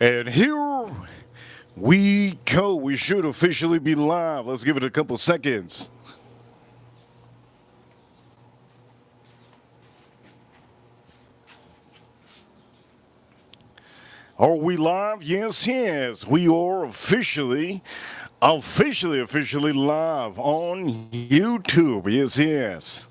And here we go. We should officially be live. Let's give it a couple seconds. Are we live? Yes, yes. We are officially live on YouTube. Yes, yes.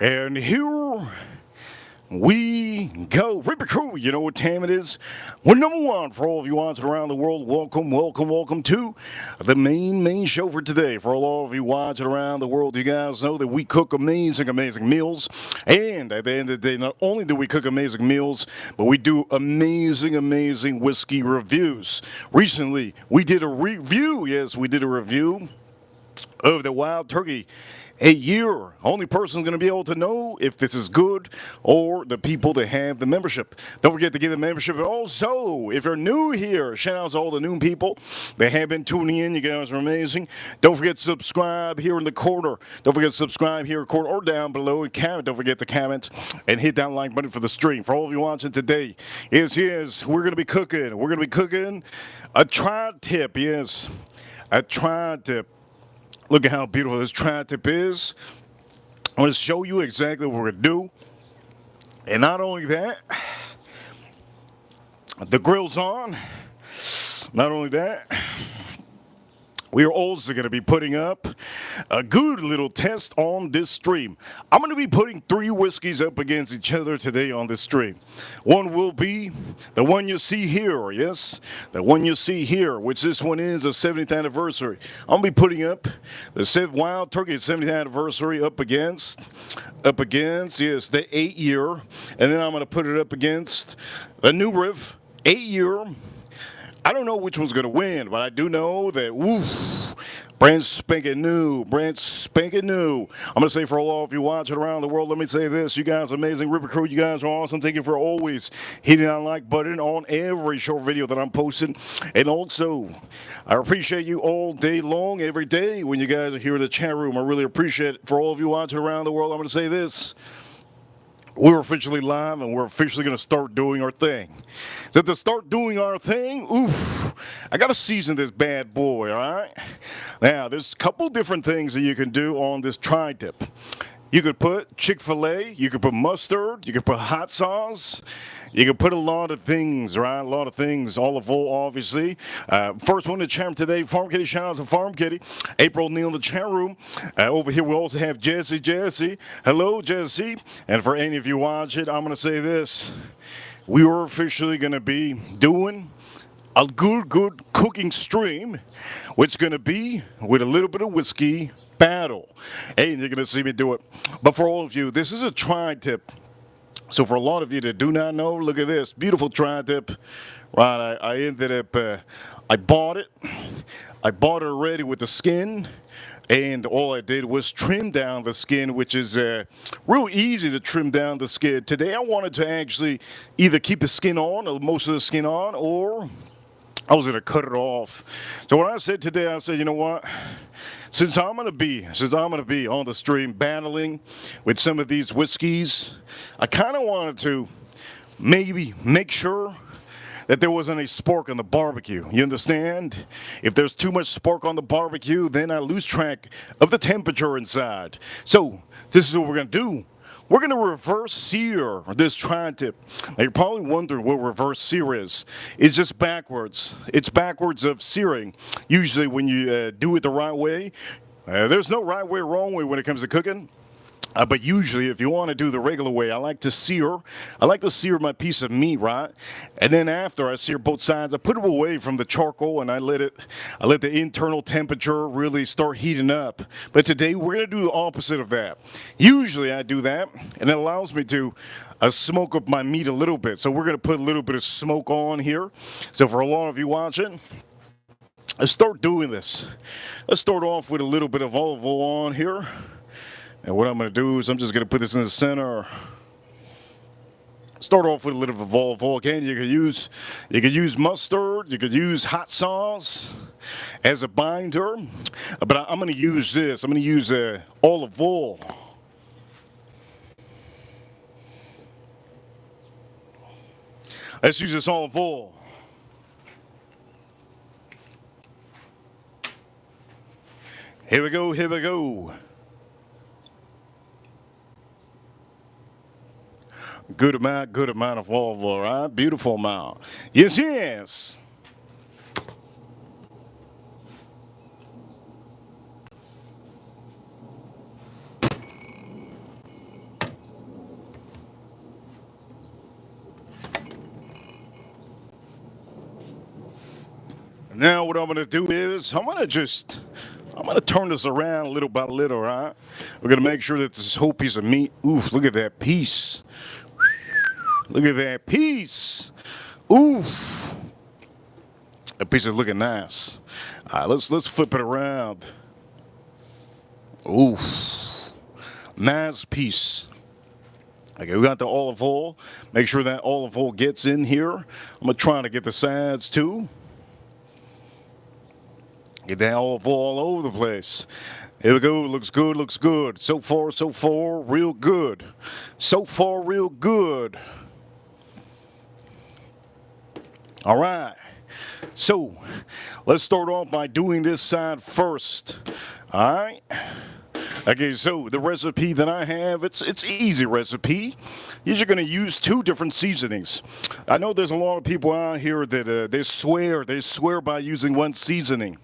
And here we go. Ripper Crew, you know what time it is. We're number one for all of you watching around the world. Welcome, welcome, welcome to the main show for today. For all of you watching around the world, you guys know that we cook amazing meals. And at the end of the day, not only do we cook amazing meals, but we do amazing whiskey reviews. Recently, we did a review. Yes, we did a review of the Wild Turkey. A year. Only person going to be able to know if this is good or the people that have the membership. Don't forget to get the membership. And also, if you're new here, shout out to all the new people that have been tuning in. You guys are amazing. Don't forget to subscribe here in the corner. Don't forget to subscribe here in the corner or down below and comment. Don't forget to comment and hit that like button for the stream. For all of you watching today, yes, we're going to be cooking. We're going to be cooking a tri-tip. Yes, a tri-tip. Look at how beautiful this tri-tip is. I'm going to show you exactly what we're going to do. And not only that, the grill's on. Not only that, we are also going to be putting up a good little test on this stream. I'm going to be putting 3 whiskeys up against each other today on this stream. One will be the one you see here, yes? The one you see here, which this one is a 70th anniversary. I'm going to be putting up the Wild Turkey 70th anniversary up against, yes, the 8-year. And then I'm going to put it up against the New Riff 8-year. I don't know which one's going to win, but I do know that, brand spanking new. I'm going to say for all of you watching around the world, let me say this. You guys are amazing. Ripper Crew, you guys are awesome. Thank you for always hitting that like button on every short video that I'm posting. And also, I appreciate you all day long, every day when you guys are here in the chat room. I really appreciate it. For all of you watching around the world, I'm going to say this. We're officially live, and we're officially going to start doing our thing. So to start doing our thing, I got to season this bad boy, all right? Now, there's a couple different things that you can do on this tri-tip. You could put Chick-fil-A, you could put mustard, you could put hot sauce, you could put a lot of things, right? A lot of things, olive oil, obviously. First one to chat room today, Farm Kitty, shout out to Farm Kitty. April Neal in the chat room. Over here we also have Jesse. Hello, Jesse. And for any of you watching, I'm going to say this. We are officially going to be doing a good cooking stream, which is going to be with a little bit of whiskey battle. Hey, you're going to see me do it. But for all of you, this is a tri-tip. So for a lot of you that do not know, look at this. Beautiful tri-tip. Right, I ended up, I bought it. I bought it already with the skin. And all I did was trim down the skin, which is real easy to trim down the skin. Today I wanted to actually either keep the skin on, or most of the skin on, or I was going to cut it off. So what I said today, I said, you know what? Since I'm gonna be on the stream battling with some of these whiskeys, I kind of wanted to maybe make sure that there wasn't any spark on the barbecue. You understand? If there's too much spark on the barbecue, then I lose track of the temperature inside. So this is what we're gonna do. We're going to reverse sear this tri-tip. Now you're probably wondering what reverse sear is. It's just backwards. It's backwards of searing. Usually when you do it the right way, there's no right way or wrong way when it comes to cooking. But usually, if you want to do the regular way, I like to sear my piece of meat, right? And then after I sear both sides, I put it away from the charcoal and I let the internal temperature really start heating up. But today, we're going to do the opposite of that. Usually, I do that, and it allows me to smoke up my meat a little bit. So we're going to put a little bit of smoke on here. So for a lot of you watching, let's start doing this. Let's start off with a little bit of olive oil on here. And what I'm going to do is I'm just going to put this in the center. Start off with a little bit of olive oil. Again, you could use mustard, you could use hot sauce as a binder, but I'm going to use this. I'm going to use olive oil. Let's use this olive oil. Here we go, here we go. Good amount of olive oil, right? Beautiful amount. Yes, yes. Now what I'm going to do is I'm going to turn this around little by little, right? We're going to make sure that this whole piece of meat, oof, look at that piece. Look at that piece. Oof. That piece is looking nice. All right, let's flip it around. Oof. Nice piece. Okay, we got the olive oil. Make sure that olive oil gets in here. I'm going to try to get the sides too. Get that olive oil all over the place. Here we go. Looks good, looks good. So far, real good. So far, real good. All right, so let's start off by doing this side first. All right. Okay, so the recipe that I have, it's easy recipe. You're just going to use 2 different seasonings. I know there's a lot of people out here that they swear by using 1 seasoning.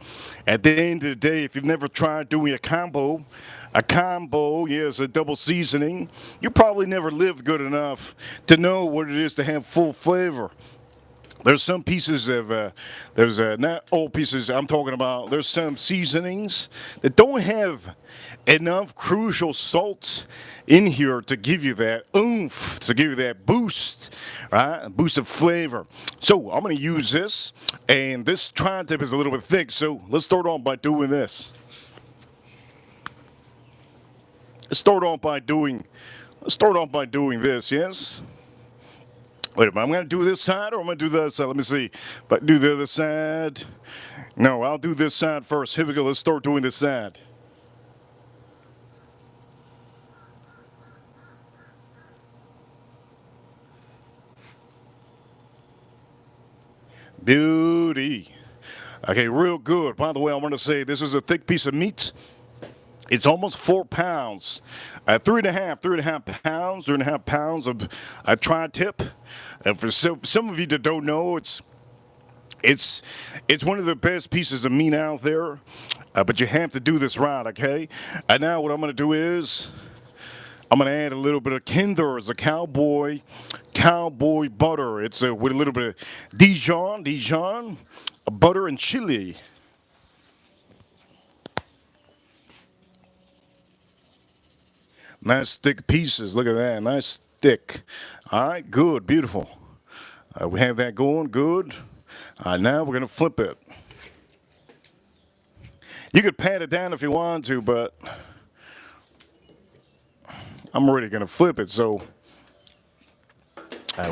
At the end of the day, if you've never tried doing a combo, yes, a double seasoning, you probably never lived good enough to know what it is to have full flavor. There's some pieces of, not all pieces I'm talking about, there's some seasonings that don't have enough crucial salts in here to give you that oomph, to give you that boost, right? Boost of flavor. So I'm going to use this, and this tri-tip is a little bit thick, so let's start off by doing this. Let's start off by doing this, yes? Wait a minute, I'm going to do this side or I'm going to do the other side? Let me see. If I do the other side. No, I'll do this side first. Here we go. Let's start doing this side. Beauty. Okay, real good. By the way, I want to say this is a thick piece of meat. It's almost 4 pounds. 3.5 pounds, 3.5 pounds of a tri-tip. And for some of you that don't know, it's one of the best pieces of meat out there. But you have to do this right, okay? And now what I'm going to do is I'm going to add a little bit of Kinder as a cowboy butter. It's with a little bit of Dijon, butter and chili. Nice thick pieces. Look at that. Nice thick. All right, good, beautiful. We have that going, good. All right, now we're going to flip it. You could pat it down if you want to, but I'm already going to flip it, so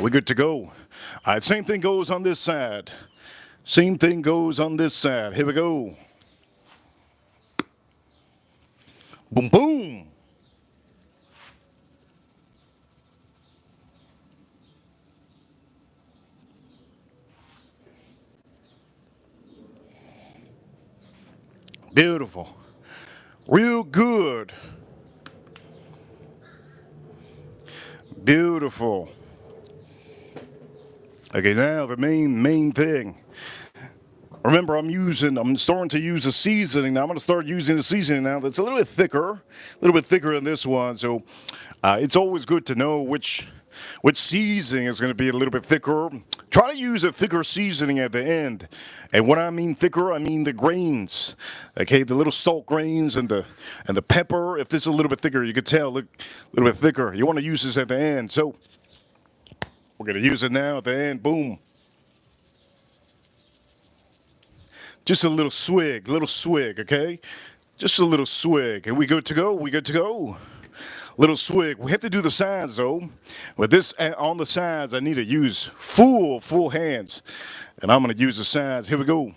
we're good to go. All right, same thing goes on this side. Same thing goes on this side. Here we go. Boom, boom. Beautiful. Real good. Beautiful. Okay, now the main thing. Remember, I'm starting to use a seasoning. Now I'm going to start using the seasoning now that's a little bit thicker than this one. So it's always good to know which seasoning is going to be a little bit thicker. Try to use a thicker seasoning at the end. And when I mean thicker, I mean the grains. Okay, the little salt grains and the pepper. If this is a little bit thicker, you can tell, look, a little bit thicker. You want to use this at the end. So we're going to use it now at the end. Boom. Just a little swig, okay? Just a little swig. And we good to go? We good to go? Little swig. We have to do the sides though. With this on the sides, I need to use full hands. And I'm gonna use the sides. Here we go.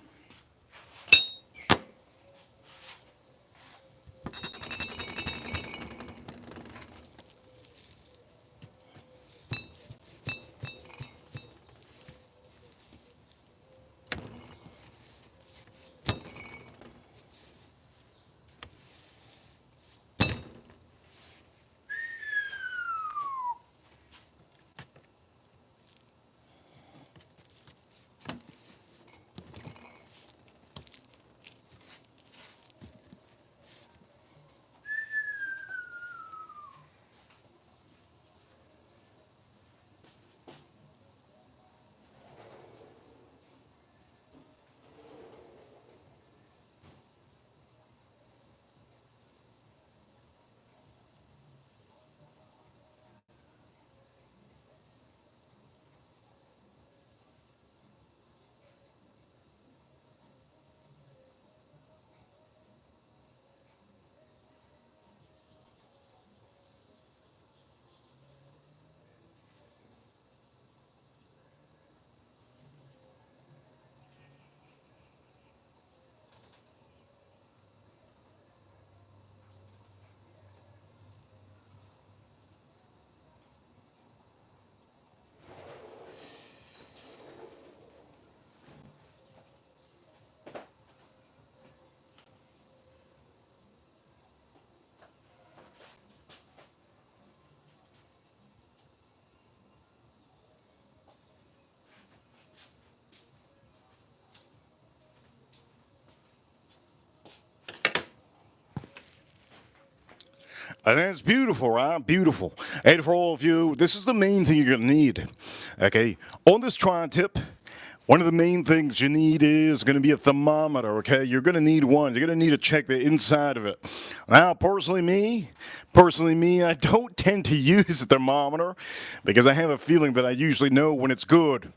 And that's beautiful, right? Beautiful. And for all of you, this is the main thing you're going to need. Okay? On this tri-tip, one of the main things you need is going to be a thermometer, okay? You're going to need one. You're going to need to check the inside of it. Now, personally me, I don't tend to use a thermometer because I have a feeling that I usually know when it's good.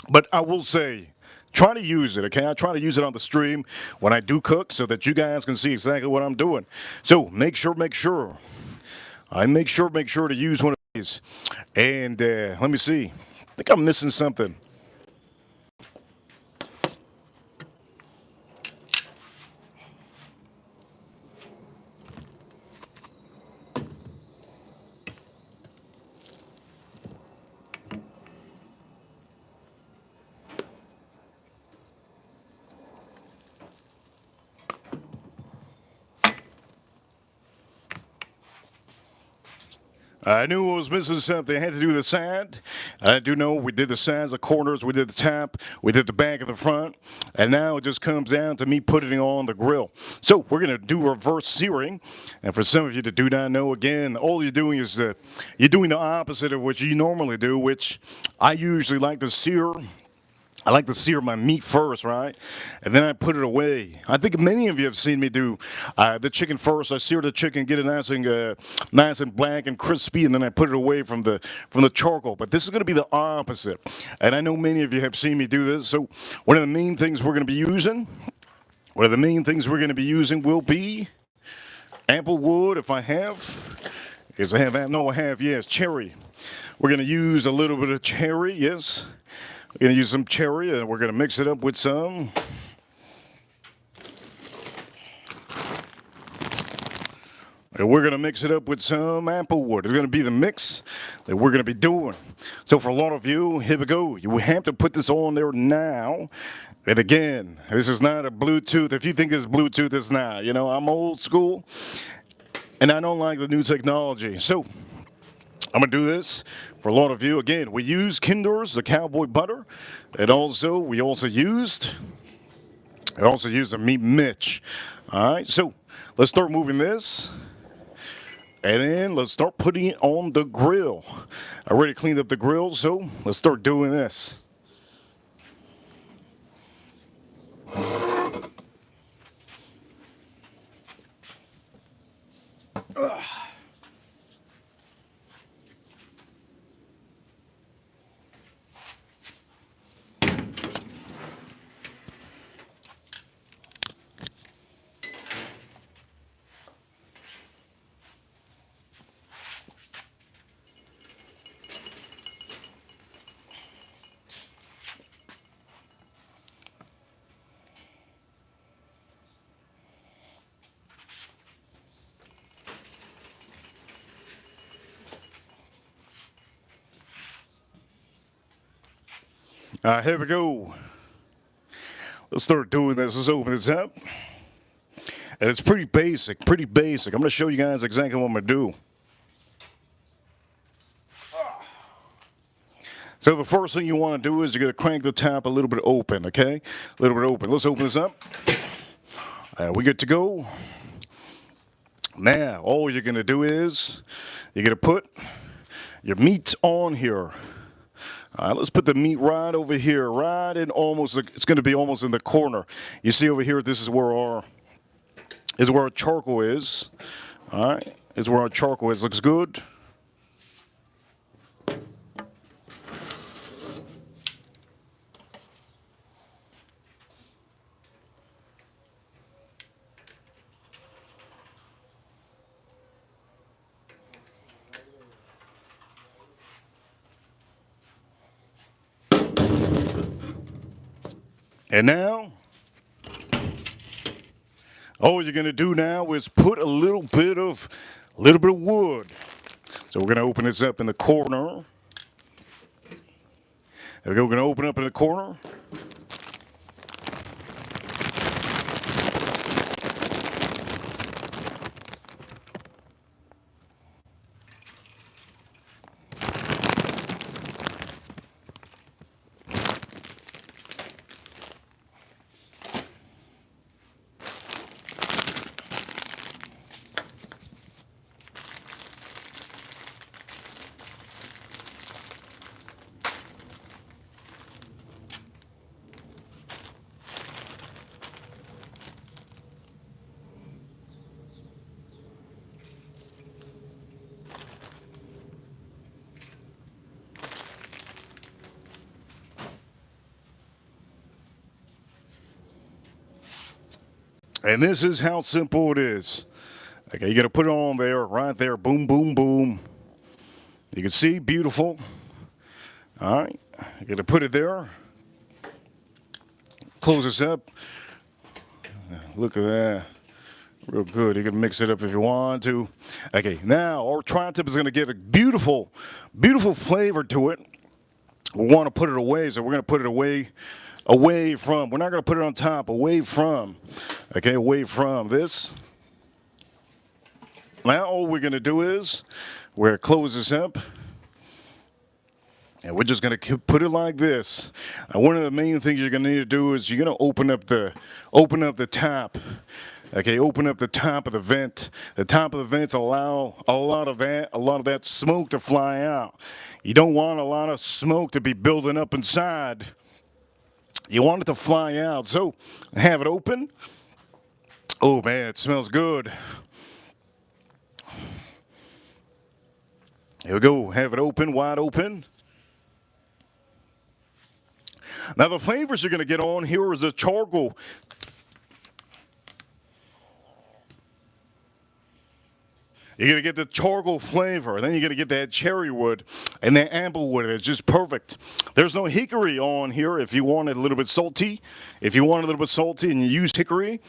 But I will say, try to use it, okay? I try to use it on the stream when I do cook so that you guys can see exactly what I'm doing. So make sure to use one of these. And let me see. I think I'm missing something. I knew I was missing something. I had to do the side. I do know we did the sides, the corners, we did the top, we did the back of the front, and now it just comes down to me putting it on the grill. So we're going to do reverse searing, and for some of you that do not know, again, all you're doing is you're doing the opposite of what you normally do, which I usually like to sear. I like to sear my meat first, right? And then I put it away. I think many of you have seen me do the chicken first. I sear the chicken, get it nice and black and crispy, and then I put it away from the charcoal. But this is going to be the opposite. And I know many of you have seen me do this. So one of the main things we're going to be using, will be ample wood. If I have, yes, I have. No, I have. Yes, cherry. We're going to use a little bit of cherry. Yes. We're going to use some cherry, and we're going to mix it up with some. And we're going to mix it up with some apple wood. It's going to be the mix that we're going to be doing. So for a lot of you, here we go. You have to put this on there now. And again, this is not a Bluetooth. If you think it's Bluetooth, it's not. You know, I'm old school, and I don't like the new technology. So I'm going to do this for a lot of you. Again, we use Kinder's, the cowboy butter, and also we also used the meat Mitch. All right, so let's start moving this, and then let's start putting it on the grill. I already cleaned up the grill, so let's start doing this. Here we go. Let's start doing this. Let's open this up. And it's pretty basic, pretty basic. I'm going to show you guys exactly what I'm going to do. So the first thing you want to do is you're going to crank the top a little bit open, okay? A little bit open. Let's open this up. We good to go. Now, all you're going to do is you're going to put your meat on here. All right, let's put the meat right over here, right in almost, it's going to be almost in the corner. You see over here, this is where our charcoal is. All right, this is where our charcoal is. Looks good. And now, all you're gonna do now is put a little bit of wood. So we're gonna open this up in the corner. There we go. We're gonna open up in the corner. And this is how simple it is. Okay, you got to put it on there, right there. Boom, boom, boom. You can see, beautiful. All right, you got to put it there. Close this up. Look at that. Real good. You can mix it up if you want to. Okay, now our tri-tip is going to get a beautiful, beautiful flavor to it. We want to put it away, so we're going to put it away from. We're not going to put it on top. Away from. Okay, away from this. Now all we're going to do is we're going to close this up. And we're just going to put it like this. One of the main things you're going to need to do is you're going to open up the top. Okay, open up the top of the vent. The top of the vents allow a lot of that smoke to fly out. You don't want a lot of smoke to be building up inside. You want it to fly out. So have it open. Oh man, it smells good. Here we go. Have it open, wide open. Now the flavors you're going to get on here is the charcoal. You're going to get the charcoal flavor, and then you're going to get that cherry wood and that amber wood. It's just perfect. There's no hickory on here if you want it a little bit salty. If you want it a little bit salty and you use hickory,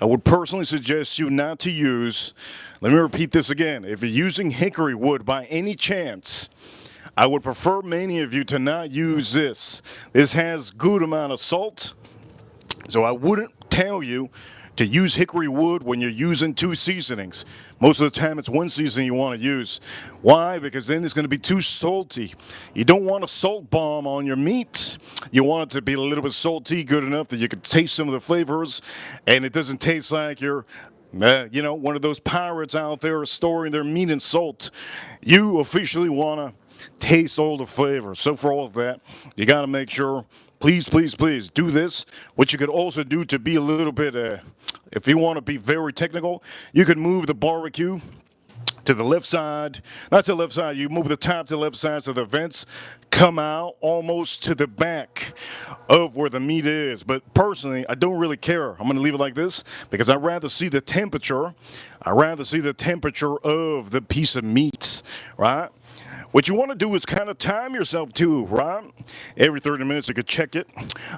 I would personally suggest you not to use. Let me repeat this again. If you're using hickory wood by any chance, I would prefer many of you to not use this. This has good amount of salt, so I wouldn't tell you to use hickory wood when you're using two seasonings. Most of the time it's one seasoning you want to use. Why? Because then it's going to be too salty. You don't want a salt bomb on your meat. You want it to be a little bit salty, good enough that you can taste some of the flavors, and it doesn't taste like you're one of those pirates out there storing their meat in salt. You officially want to taste all the flavors. So for all of that, you got to make sure, please, please, please do this. What you could also do to be a little bit, if you want to be very technical, you could move the barbecue to the left side. Not to the left side, you move the top to the left side so the vents come out almost to the back of where the meat is. But personally, I don't really care. I'm going to leave it like this because I'd rather see the temperature. I'd rather see the temperature of the piece of meat, right? What you want to do is kind of time yourself too, right? Every 30 minutes you could check it.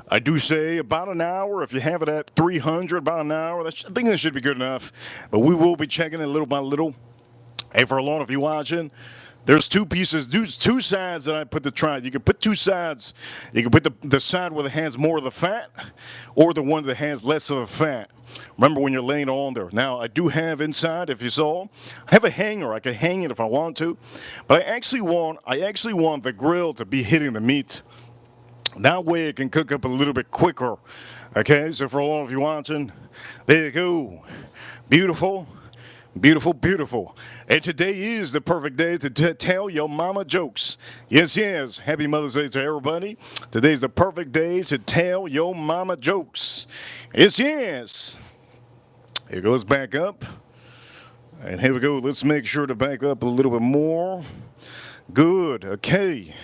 I do say about an hour. If you have it at 300, about an hour. I think that should be good enough. But we will be checking it little by little. Hey, for a lot of you watching, There's two pieces, there's two sides that I put the try. You can put two sides. You can put the side where it has more of the fat or the one that has less of the fat. Remember when you're laying on there. Now, I do have inside, if you saw, I have a hanger. I can hang it if I want to. But I actually want the grill to be hitting the meat. That way it can cook up a little bit quicker. Okay, so for all of you watching, there you go. Beautiful. Beautiful, beautiful. And today is the perfect day to tell your mama jokes. Yes, yes. Happy Mother's Day to everybody. Today's the perfect day to tell your mama jokes. Yes, yes. Here goes back up. And here we go. Let's make sure to back up a little bit more. Good. Okay.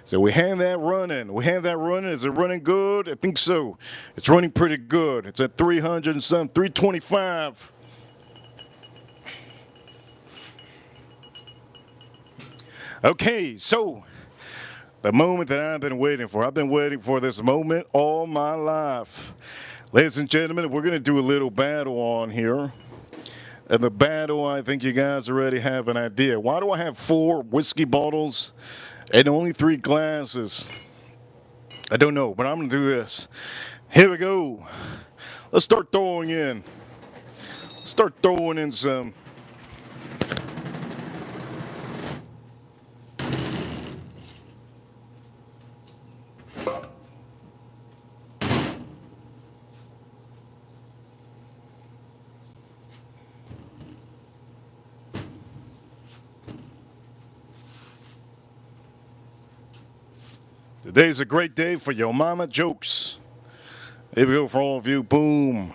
So we have that running. Is it running good? I think so. It's running pretty good. It's at 300 and some, 325. Okay, so the moment that I've been waiting for. I've been waiting for this moment all my life. Ladies and gentlemen, we're going to do a little battle on here. And the battle, I think you guys already have an idea. Why do I have 4 whiskey bottles and only 3 glasses? I don't know, but I'm going to do this. Here we go. Let's start throwing in. Start throwing in some. Today's a great day for your mama jokes. Here we go for all of you. Boom.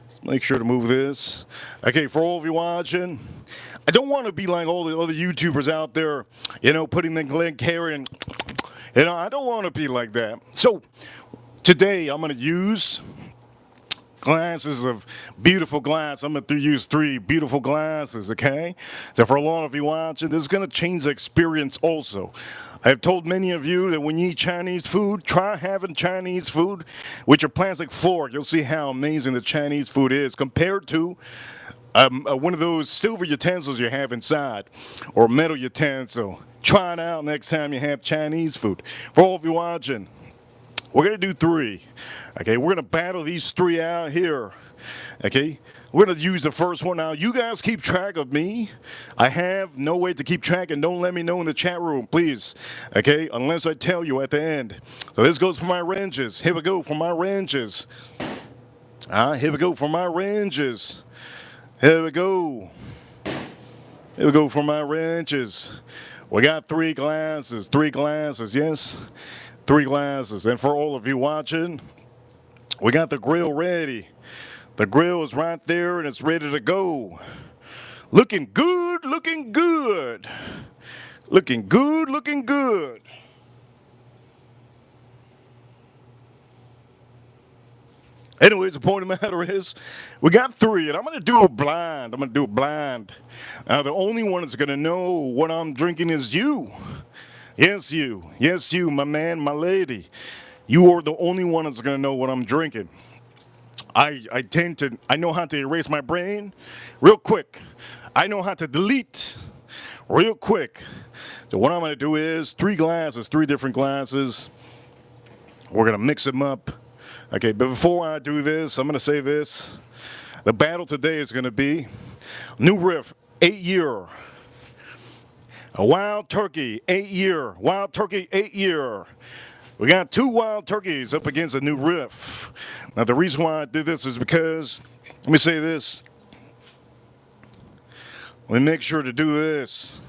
Let's make sure to move this. Okay, for all of you watching, I don't want to be like all the other YouTubers out there, putting the Glen Carey and, I don't want to be like that. So today I'm going to use glasses of beautiful glass. I'm going to use 3 beautiful glasses, okay? So for a lot of you watching, this is going to change the experience also. I have told many of you that when you eat Chinese food, try having Chinese food with your plastic fork. You'll see how amazing the Chinese food is compared to one of those silver utensils you have inside or metal utensil. Try it out next time you have Chinese food. For all of you watching, we're going to do 3. Okay, we're going to battle these 3 out here. Okay, we're going to use the first one. Now, you guys keep track of me. I have no way to keep track, and don't let me know in the chat room, please. Okay, unless I tell you at the end. So this goes for my ranges. Here we go for my ranges. Here we go for my ranges. Here we go. Here we go for my ranges. We got 3 glasses. 3 glasses, yes. 3 glasses. And for all of you watching, we got the grill ready. The grill is right there and it's ready to go. Looking good, looking good. Looking good, looking good. Anyways, the point of the matter is, we got 3, and I'm going to do it blind. Now, the only one that's going to know what I'm drinking is you. Yes, you. Yes, you, my man, my lady. You are the only one that's going to know what I'm drinking. I know how to erase my brain real quick. I know how to delete real quick. So what I'm going to do is 3 glasses, 3 different glasses. We're going to mix them up. Okay, but before I do this, I'm going to say this. The battle today is going to be new riff, 8-year. A wild turkey, 8-year. Wild turkey, 8-year. We got 2 wild turkeys up against a new riff. Now, the reason why I did this is because, let me say this. Let me make sure to do this.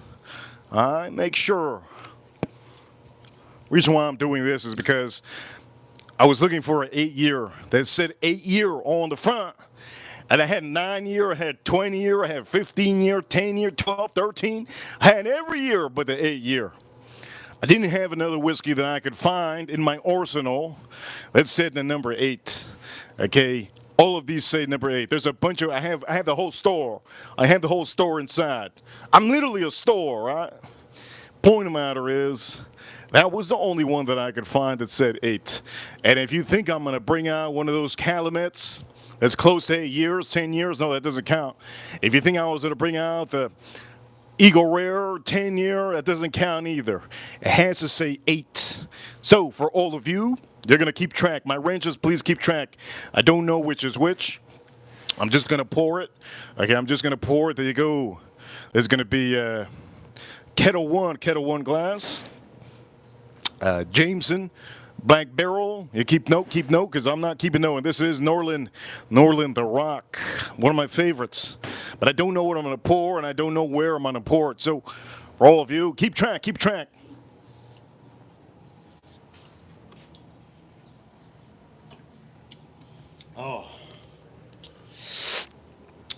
All right, make sure. Reason why I'm doing this is because I was looking for an 8-year that said 8-year on the front. And I had 9-year, I had 20-year, I had 15-year, 10-year, 12, 13. I had every year but the 8-year. I didn't have another whiskey that I could find in my arsenal that said the number 8. Okay, all of these say number 8. There's a bunch of, I have the whole store. I have the whole store inside. I'm literally a store, right? Point of the matter is, that was the only one that I could find that said 8. And if you think I'm going to bring out one of those Calumet's that's close to 8 years, 10 years, no, that doesn't count. If you think I was going to bring out the Eagle Rare, 10-year, that doesn't count either. It has to say 8. So, for all of you, you're going to keep track. My rangers, please keep track. I don't know which is which. I'm just going to pour it. Okay, I'm just going to pour it. There you go. There's going to be Kettle 1 glass. Jameson, Black Barrel. You keep note, because I'm not keeping note. And this is Norland the Rock, one of my favorites. But I don't know what I'm going to pour, and I don't know where I'm going to pour it. So, for all of you, keep track. Oh.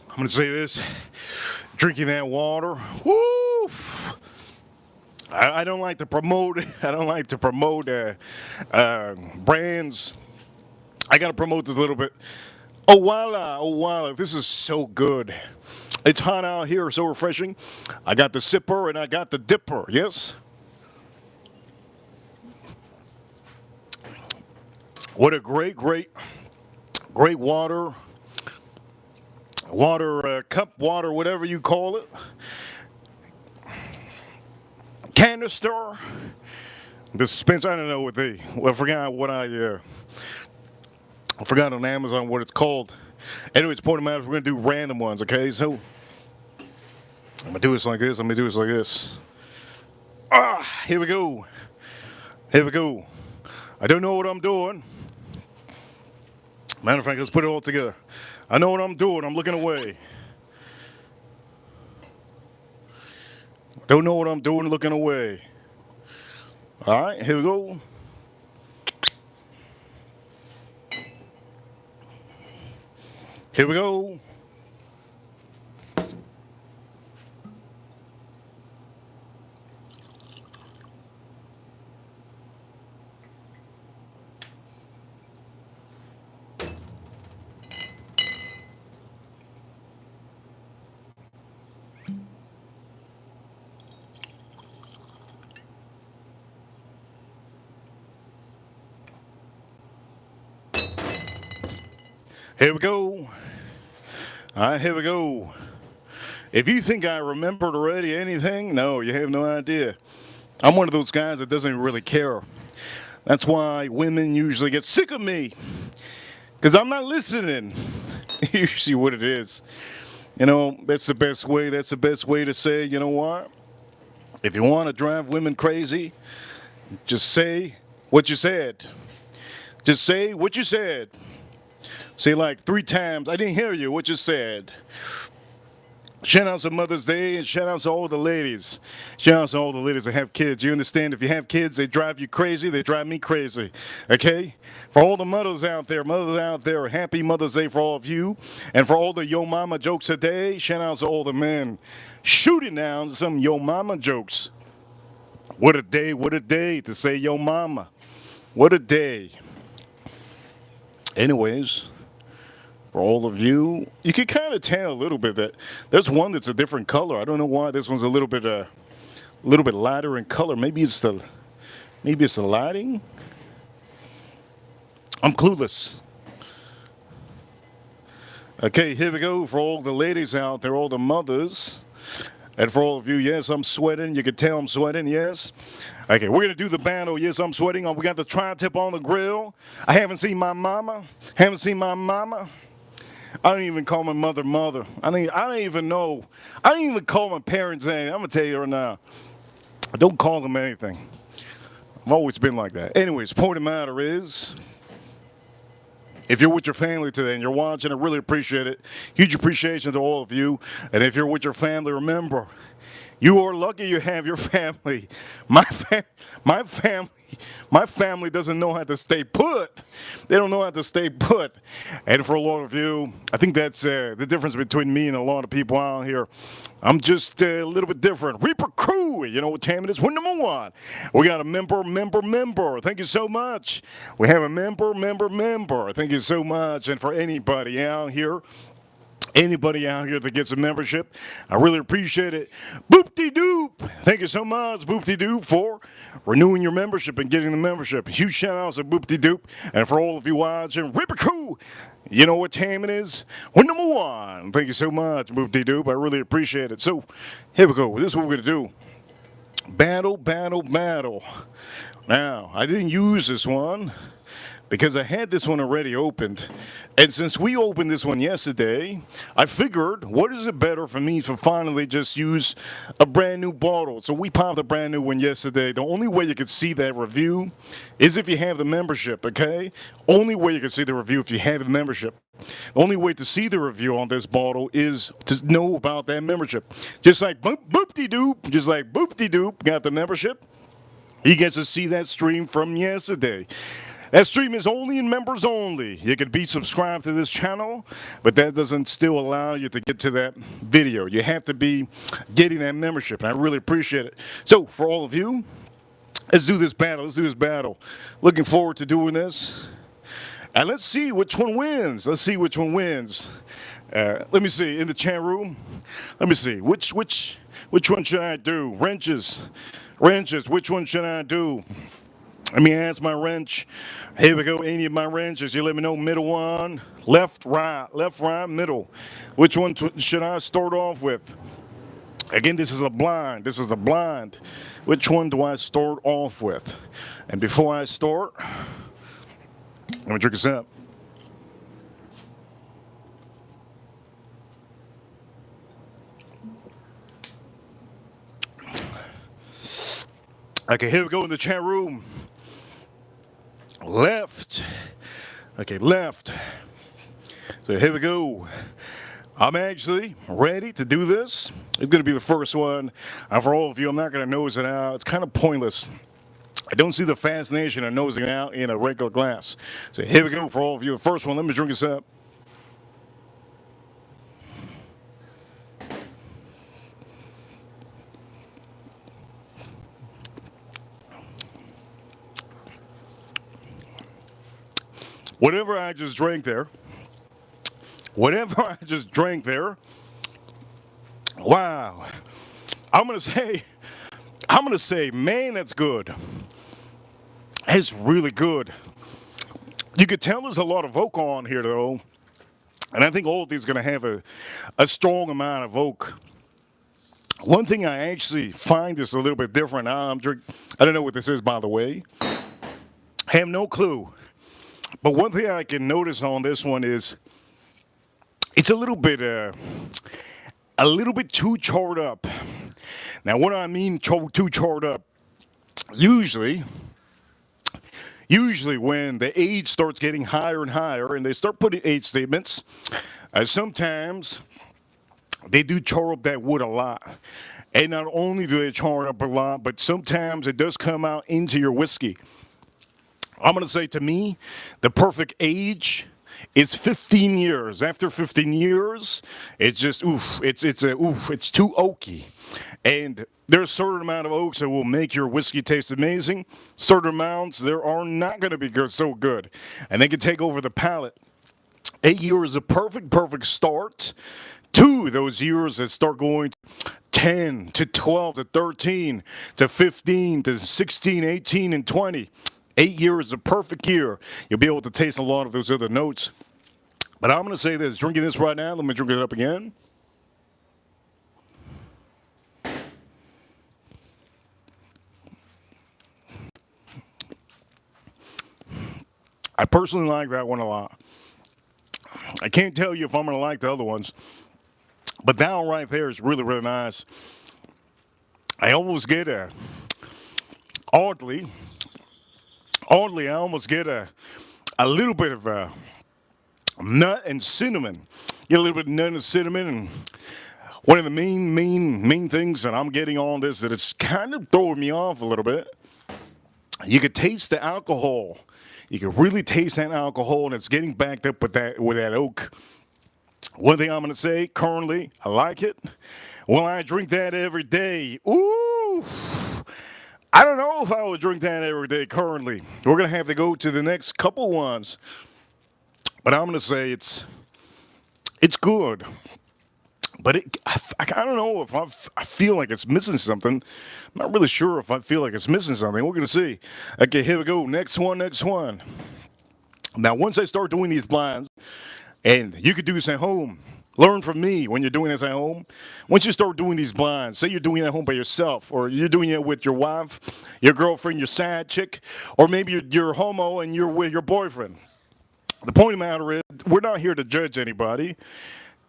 I'm going to say this. Drinking that water. Woo! I don't like to promote. I don't like to promote brands. I gotta promote this a little bit. Oh voila! This is so good. It's hot out here, so refreshing. I got the sipper and I got the dipper. Yes. What a great water. Cup water, whatever you call it. Canister, dispenser. I don't know what they. Well, I forgot what I forgot on Amazon what it's called. Anyways, point of matter, we're gonna do random ones. Okay, so I'm gonna do this like this. Here we go. I don't know what I'm doing. Matter of fact, let's put it all together. I know what I'm doing. I'm looking away. Don't know what I'm doing, looking away. All right, here we go. Here we go. Here we go. All right, here we go. If you think I remembered already anything, no, you have no idea. I'm one of those guys that doesn't really care. That's why women usually get sick of me, because I'm not listening. Usually what it is. You know, that's the best way. That's the best way to say, you know what? If you want to drive women crazy, just say what you said. Just say what you said. Say like 3 times, I didn't hear you, what you said. Shout out to Mother's Day and shout out to all the ladies. Shout out to all the ladies that have kids. You understand, if you have kids, they drive you crazy, they drive me crazy. Okay? For all the mothers out there, happy Mother's Day for all of you. And for all the Yo Mama jokes today, shout out to all the men shooting down some Yo Mama jokes. What a day to say Yo Mama. What a day. Anyways, for all of you, you can kind of tell a little bit that there's one that's a different color. I don't know why this one's a little bit lighter in color. Maybe it's the lighting. I'm clueless. Okay, here we go for all the ladies out there, all the mothers. And for all of you, yes, I'm sweating. You can tell I'm sweating, yes. Okay, we're going to do the battle. Yes, I'm sweating. We got the tri-tip on the grill. I haven't seen my mama. I don't even call my mother. I don't even know. I don't even call my parents anything. I'm going to tell you right now. I don't call them anything. I've always been like that. Anyways, point of the matter is, if you're with your family today and you're watching, I really appreciate it. Huge appreciation to all of you. And if you're with your family, remember, you are lucky you have your family. My family doesn't know how to stay put. They don't know how to stay put. And for a lot of you, I think that's the difference between me and a lot of people out here. I'm just a little bit different. Reaper Crew, you know what time it is? We're number 1. We got a member. Thank you so much. We have a member. Thank you so much. And for anybody out here, Anybody out here that gets a membership, I really appreciate it. Boop-de-doop. Thank you so much, Boop-de-doop, for renewing your membership and getting the membership. Huge shout outs to Boop-de-doop. And for all of you watching, Ripper-Coo, you know what time it is? We're number one. Thank you so much, Boop-de-doop. I really appreciate it. So, here we go. This is what we're going to do. Battle, battle, battle. Now, I didn't use this one because I had this one already opened. And since we opened this one yesterday, I figured, what is it better for me to finally just use a brand new bottle? So we popped a brand new one yesterday. The only way you could see that review is if you have the membership, okay? Only way you can see the review if you have the membership. The only way to see the review on this bottle is to know about that membership. Just like boop-de-doop, just like boop-de-doop got the membership, he gets to see that stream from yesterday. That stream is only in members only. You can be subscribed to this channel, but that doesn't still allow you to get to that video. You have to be getting that membership, and I really appreciate it. So, for all of you, let's do this battle. Let's do this battle. Looking forward to doing this. And let's see which one wins. Let's see which one wins. Let me see, in the chat room. Let me see, which one should I do? Wrenches, which one should I do? Let me ask my wrench. Here we go, any of my wrenches. You let me know, middle one, left, right, middle. Which one should I start off with? Again, this is a blind. Which one do I start off with? And before I start, let me drink this up. Okay, here we go in the chat room. Left. Okay, left. So here we go. I'm actually ready to do this. It's going to be the first one. And for all of you, I'm not going to nose it out. It's kind of pointless. I don't see the fascination of nosing it out in a regular glass. So here we go for all of you. The first one, let me drink this up. Whatever I just drank there, wow. I'm gonna say, man, that's good. It's really good. You could tell there's a lot of oak on here though, and I think all of these are gonna have a strong amount of oak. One thing I actually find is a little bit different. I don't know what this is, by the way. Have no clue. But one thing I can notice on this one is it's a little bit too charred up. Now, what I mean too charred up, usually when the age starts getting higher and higher and they start putting age statements, sometimes they do char up that wood a lot. And not only do they char it up a lot, but sometimes it does come out into your whiskey. I'm going to say, to me, the perfect age is 15 years. After 15 years, it's just, it's too oaky. And there's a certain amount of oaks that will make your whiskey taste amazing. Certain amounts, there are not going to be so good. And they can take over the palate. 8 years is a perfect start to those years that start going 10 to 12 to 13 to 15 to 16, 18, and 20. 8 years is a perfect year. You'll be able to taste a lot of those other notes. But I'm going to say this, drinking this right now, let me drink it up again. I personally like that one a lot. I can't tell you if I'm going to like the other ones, but that one right there is really, really nice. I almost get oddly, I almost get a little bit of nut and cinnamon. Get a little bit of nut and cinnamon, and one of the main things that I'm getting on this that it's kind of throwing me off a little bit. You could taste the alcohol. You can really taste that alcohol, and it's getting backed up with that oak. One thing I'm going to say, currently, I like it. Will I drink that every day? Ooh. I don't know if I would drink that every day currently. We're going to have to go to the next couple ones. But I'm going to say it's It's good. But I don't know if I feel like it's missing something. I'm not really sure if I feel like it's missing something. We're going to see. Okay, here we go. Next one, next one. Now, once I start doing these blinds, and you could do this at home. Learn from me when you're doing this at home. Once you start doing these blinds, say you're doing it at home by yourself, or you're doing it with your wife, your girlfriend, your side chick, or maybe you're homo and you're with your boyfriend. The point of the matter is, we're not here to judge anybody.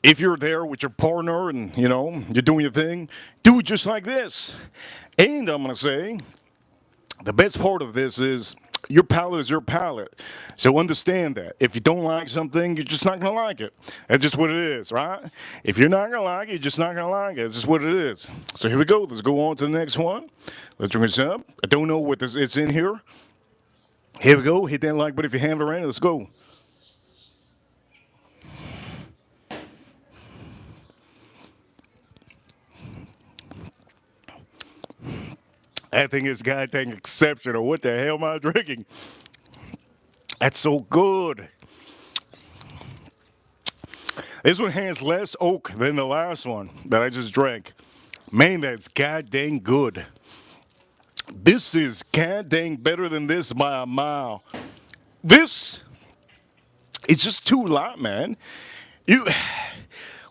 If you're there with your partner and, you're doing your thing, do it just like this. And I'm going to say, the best part of this is your palate is your palate. So understand that. If you don't like something, you're just not going to like it. That's just what it is, right? If you're not going to like it, you're just not going to like it. It's just what it is. So here we go. Let's go on to the next one. Let's drink this up. I don't know what it's in here. Here we go. Hit that like button if you haven't already. Let's go. That thing is goddamn exceptional. What the hell am I drinking? That's so good. This one has less oak than the last one that I just drank. Man, that's goddamn good. This is goddamn better than this by a mile. This is just too light, man.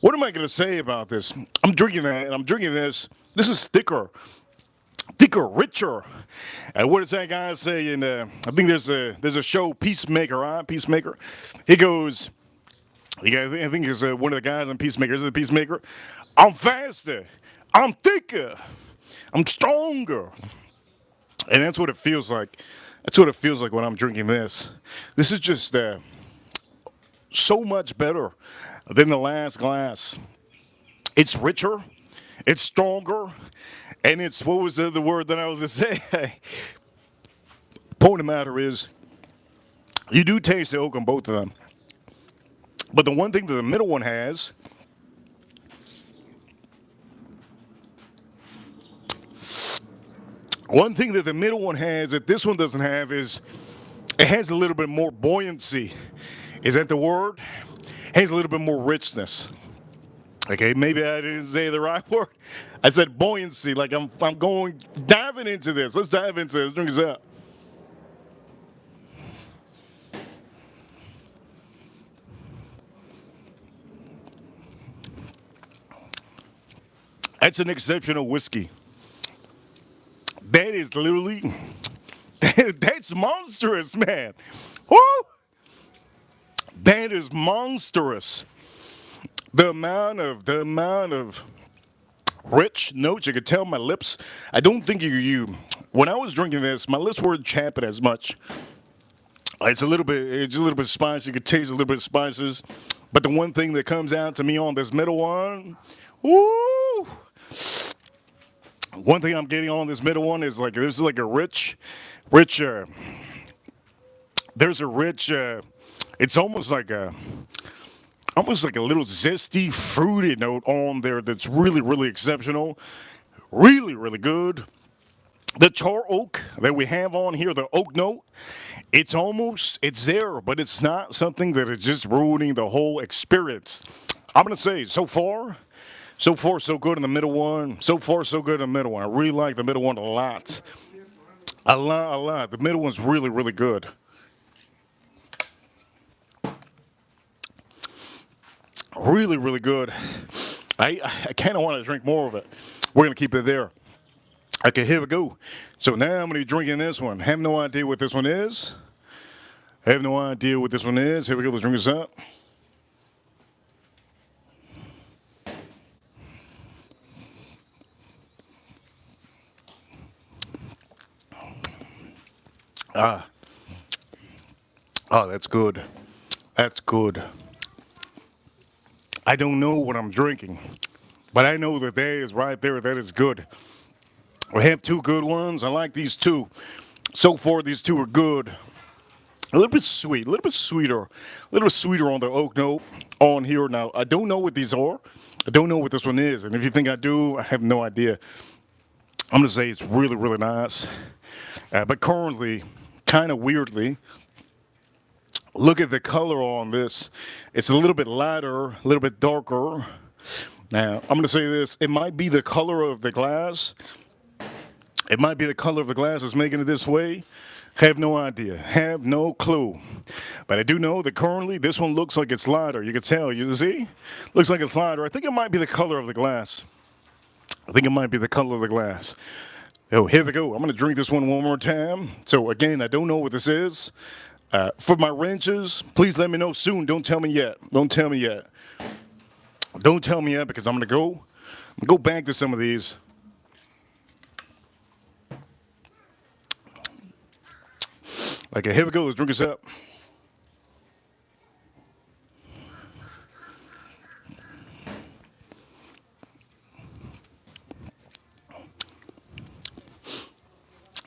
What am I gonna say about this? I'm drinking that, and I'm drinking this. This is thicker, richer. What does that guy say? In I think there's a show, Peacemaker, right? Peacemaker. He goes. I think it's one of the guys in Peacemaker. Is it Peacemaker? I'm faster. I'm thicker. I'm stronger. And that's what it feels like. That's what it feels like when I'm drinking this. This is just so much better than the last glass. It's richer. It's stronger. And it's, what was the word that I was going to say? Point of the matter is, you do taste the oak on both of them. But the one thing that the middle one has, that this one doesn't have is, it has a little bit more buoyancy. Is that the word? It has a little bit more richness. Okay, maybe I didn't say the right word. I said buoyancy, like I'm diving into this. Let's dive into this. Drink this up. That's an exceptional whiskey. That is literally, that's monstrous, man. Woo! That is monstrous. The amount of rich notes, you could tell my lips. I don't think when I was drinking this, my lips weren't chapping as much. It's a little bit spicy. You could taste a little bit of spices. But the one thing that comes out to me on this middle one, woo! One thing I'm getting on this middle one is like there's like a rich. There's a rich. It's almost like a little zesty, fruity note on there that's really, really exceptional, really, really good. The char oak that we have on here, the oak note, it's it's there, but it's not something that is just ruining the whole experience. I'm gonna say so far, so good in the middle one. So far, so good in the middle one. I really like the middle one a lot. A lot. The middle one's really, really good. Really, really good. I kind of want to drink more of it. We're going to keep it there. Okay, here we go. So now I'm going to be drinking this one. Have no idea what this one is. Here we go. Let's drink this up. Oh, that's good. That's good. I don't know what I'm drinking, but I know that is right there. That is good. We have two good ones. I like these two. So far, these two are good. A little bit sweet, a little bit sweeter on the oak note on here. Now, I don't know what these are. I don't know what this one is. And if you think I do, I have no idea. I'm going to say it's really, really nice. But currently, kind of weirdly, Look at the color on this. It's a little bit lighter, a little bit darker. Now, I'm going to say this. It might be the color of the glass. It might be the color of the glass that's making it this way. Have no idea. Have no clue. But I do know that currently this one looks like it's lighter. You can tell. You see? Looks like it's lighter. I think it might be the color of the glass. I think it might be the color of the glass. Oh, here we go. I'm going to drink this one more time. So, again, I don't know what this is. For my wrenches, please let me know soon. Don't tell me yet. Don't tell me yet. Don't tell me yet because I'm going to go back to some of these. Okay, here we go. Let's drink this up.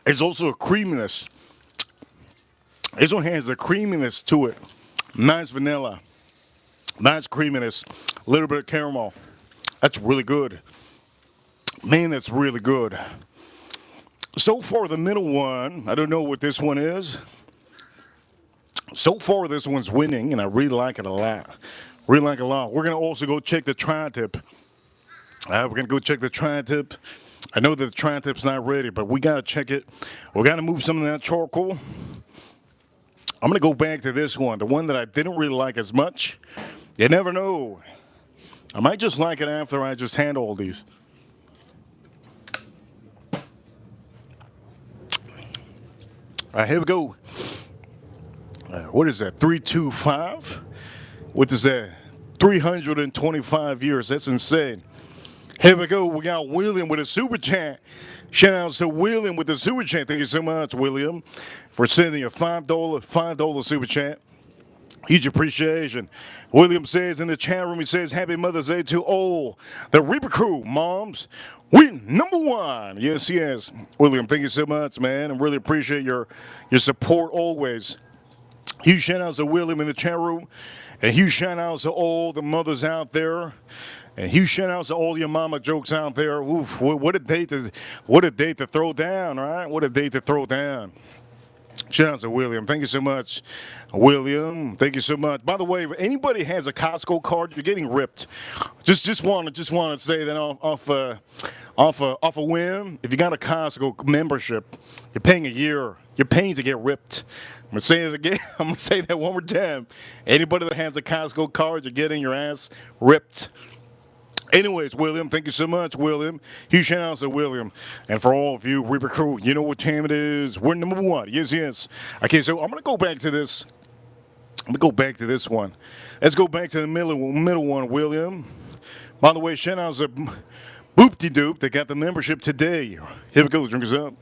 There's also a creaminess. This one has a creaminess to it. Nice vanilla. Nice creaminess. A little bit of caramel. That's really good. Man, that's really good. So far, the middle one, I don't know what this one is. So far, this one's winning, and I really like it a lot. Really like it a lot. We're going to also go check the tri-tip. We're going to go check the tri-tip. I know that the tri-tip's not ready, but we got to check it. We got to move some of that charcoal. I'm going to go back to this one, the one that I didn't really like as much. You never know. I might just like it after I just handle all these. All right, here we go. What is that? 325? What is that? 325 years. That's insane. Here we go. We got William with a super chat. Shout out to William with the super chat. Thank you so much, William, for sending a $5 super chat. Huge appreciation. William says in the chat room, he says, Happy Mother's Day to all the Reaper crew, moms. We number one. Yes, yes. William, thank you so much, man. I really appreciate your support always. Huge shout outs to William in the chat room. And huge shout outs to all the mothers out there. And huge shout outs to all your mama jokes out there. Oof, what a date to throw down, right? What a date to throw down. Shout out to William. Thank you so much, William. Thank you so much. By the way, if anybody has a Costco card, you're getting ripped. Just want to say that off a whim. If you got a Costco membership, you're paying a year. You're paying to get ripped. I'm gonna say it again. I'm gonna say that one more time. Anybody that has a Costco card, you're getting your ass ripped. Anyways, William, thank you so much, William. Huge shout outs to William. And for all of you, Reaper crew, you know what time it is. We're number one. Yes, yes. Okay, so I'm going to go back to this. I'm going to go back to this one. Let's go back to the middle one, William. By the way, shout outs to Boop-de-Doop that got the membership today. Here we go. The drink is up.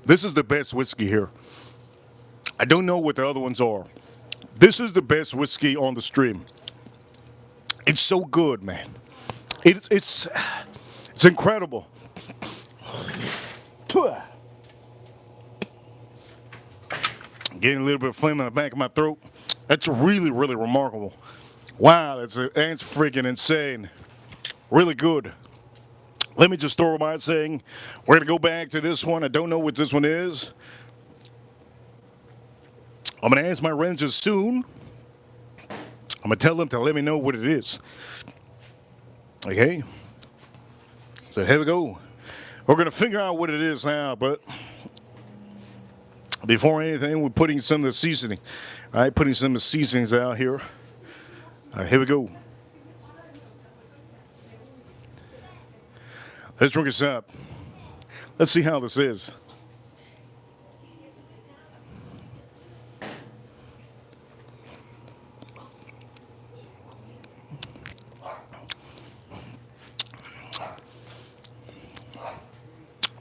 This is the best whiskey here. I don't know what the other ones are. This is the best whiskey on the stream. It's so good, man. It's incredible. Getting a little bit of phlegm in the back of my throat. That's really, really remarkable. Wow, that's freaking insane. Really good. Let me just throw by saying, we're going to go back to this one. I don't know what this one is. I'm going to ask my rangers soon. I'm going to tell them to let me know what it is. Okay? So here we go. We're going to figure out what it is now, but before anything, we're putting some of the seasoning. All right, putting some of the seasonings out here. All right, here we go. Let's drink this up. Let's see how this is.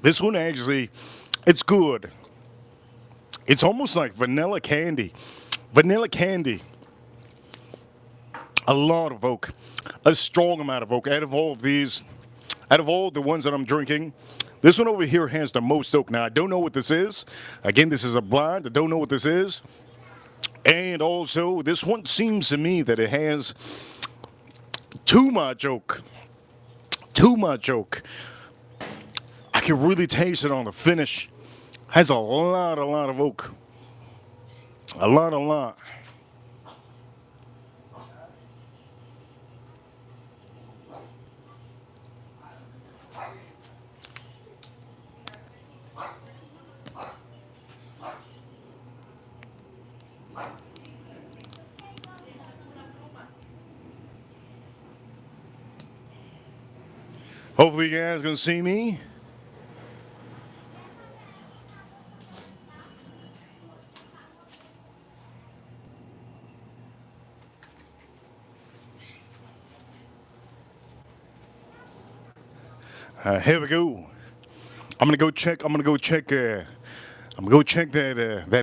This one actually, it's good. It's almost like vanilla candy. Vanilla candy. A lot of oak. A strong amount of oak. Out of all of these, out of all the ones that I'm drinking, this one over here has the most oak. Now, I don't know what this is. Again, this is a blind. I don't know what this is. And also, this one seems to me that it has too much oak. Too much oak. I can really taste it on the finish. Has a lot of oak. A lot. Hopefully you guys can see me. Here we go. I'm gonna go check that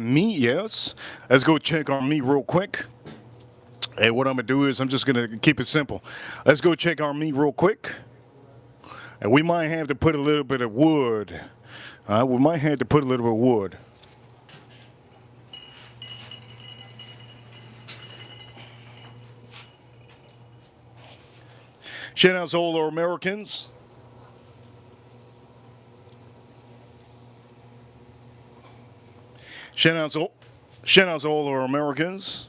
meat. Yes, let's go check our meat real quick. And what I'm gonna do is I'm just gonna keep it simple. Let's go check our meat real quick. And we might have to put a little bit of wood. We might have to put a little bit of wood. Shout out to all our Americans. Shout out to all our Americans.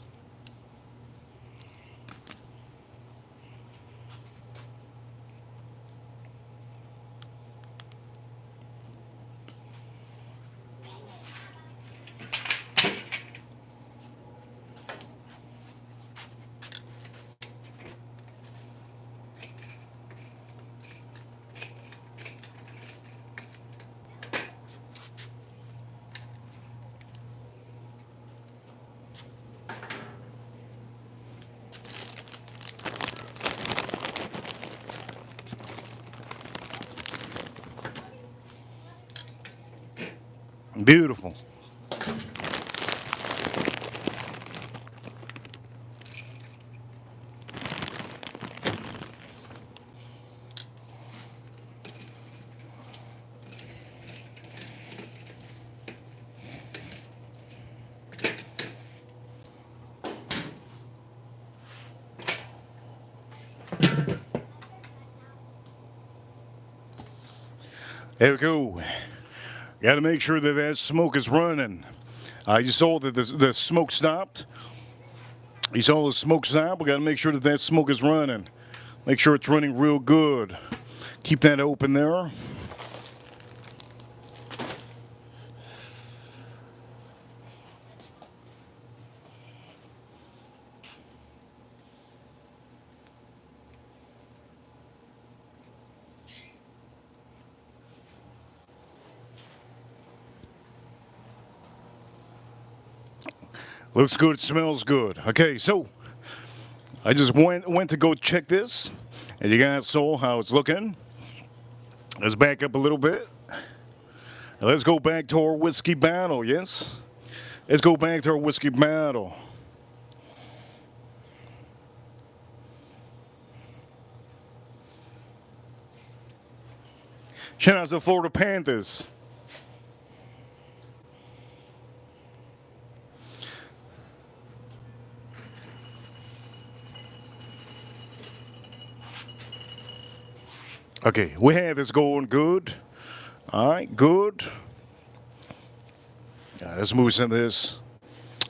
Beautiful. There we go. Got to make sure that that smoke is running. You saw that the smoke stopped. You saw the smoke stop. We got to make sure that that smoke is running. Make sure it's running real good. Keep that open there. Looks good, smells good. Okay, so I just went to go check this, and you guys saw how it's looking. Let's back up a little bit. And let's go back to our whiskey battle, yes? Let's go back to our whiskey battle. Shout out to Florida Panthers. Okay, we have this going good. All right, good. Let's move some of this.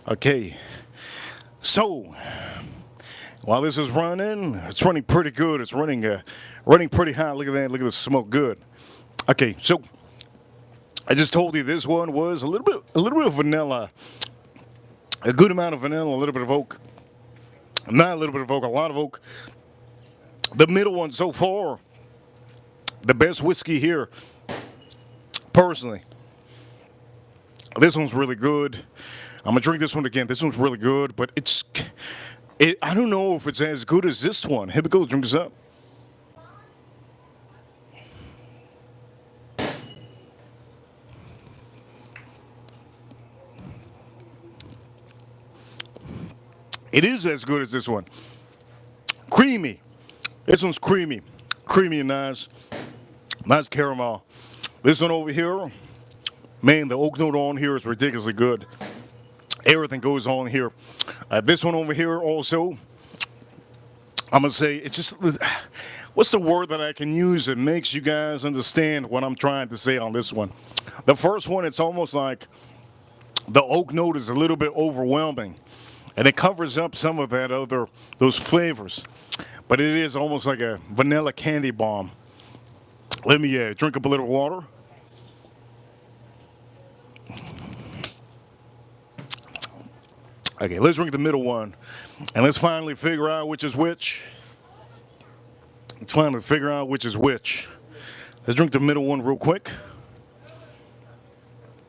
Okay, so while this is running, it's running pretty good. It's running pretty hot. Look at that. Look at the smoke. Good. Okay, so I just told you this one was a little bit of vanilla, a good amount of vanilla, a little bit of oak. Not a little bit of oak, a lot of oak. The middle one so far, the best whiskey here, personally. This one's really good. I'm gonna drink this one again. This one's really good, but I don't know if it's as good as this one. Here we go, drink this up. It is as good as this one. Creamy. This one's creamy. Creamy and nice. Nice caramel. This one over here, man, the oak note on here is ridiculously good. Everything goes on here. This one over here also, I'm going to say, it's just, what's the word that I can use that makes you guys understand what I'm trying to say on this one? The first one, it's almost like the oak note is a little bit overwhelming, and it covers up some of that those flavors. But it is almost like a vanilla candy bomb. Let me drink up a little water. Okay, let's drink the middle one, and let's finally figure out which is which. Let's finally figure out which is which. Let's drink the middle one real quick.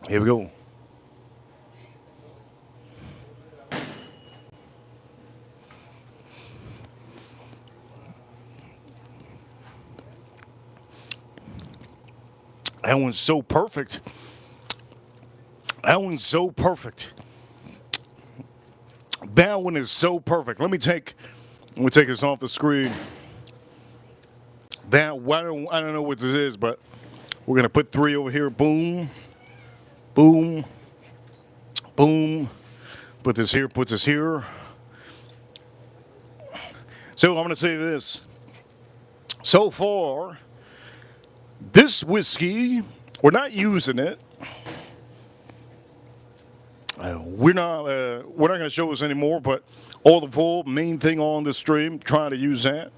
Here we go. That one's so perfect. That one's so perfect. That one is so perfect. Let me take this off the screen. I don't know what this is, but we're gonna put 3 over here. Boom, boom, boom. Put this here. Put this here. So I'm gonna say this. So far, this whiskey, we're not using it. We're not going to show us anymore, but all the full main thing on the stream, trying to use that.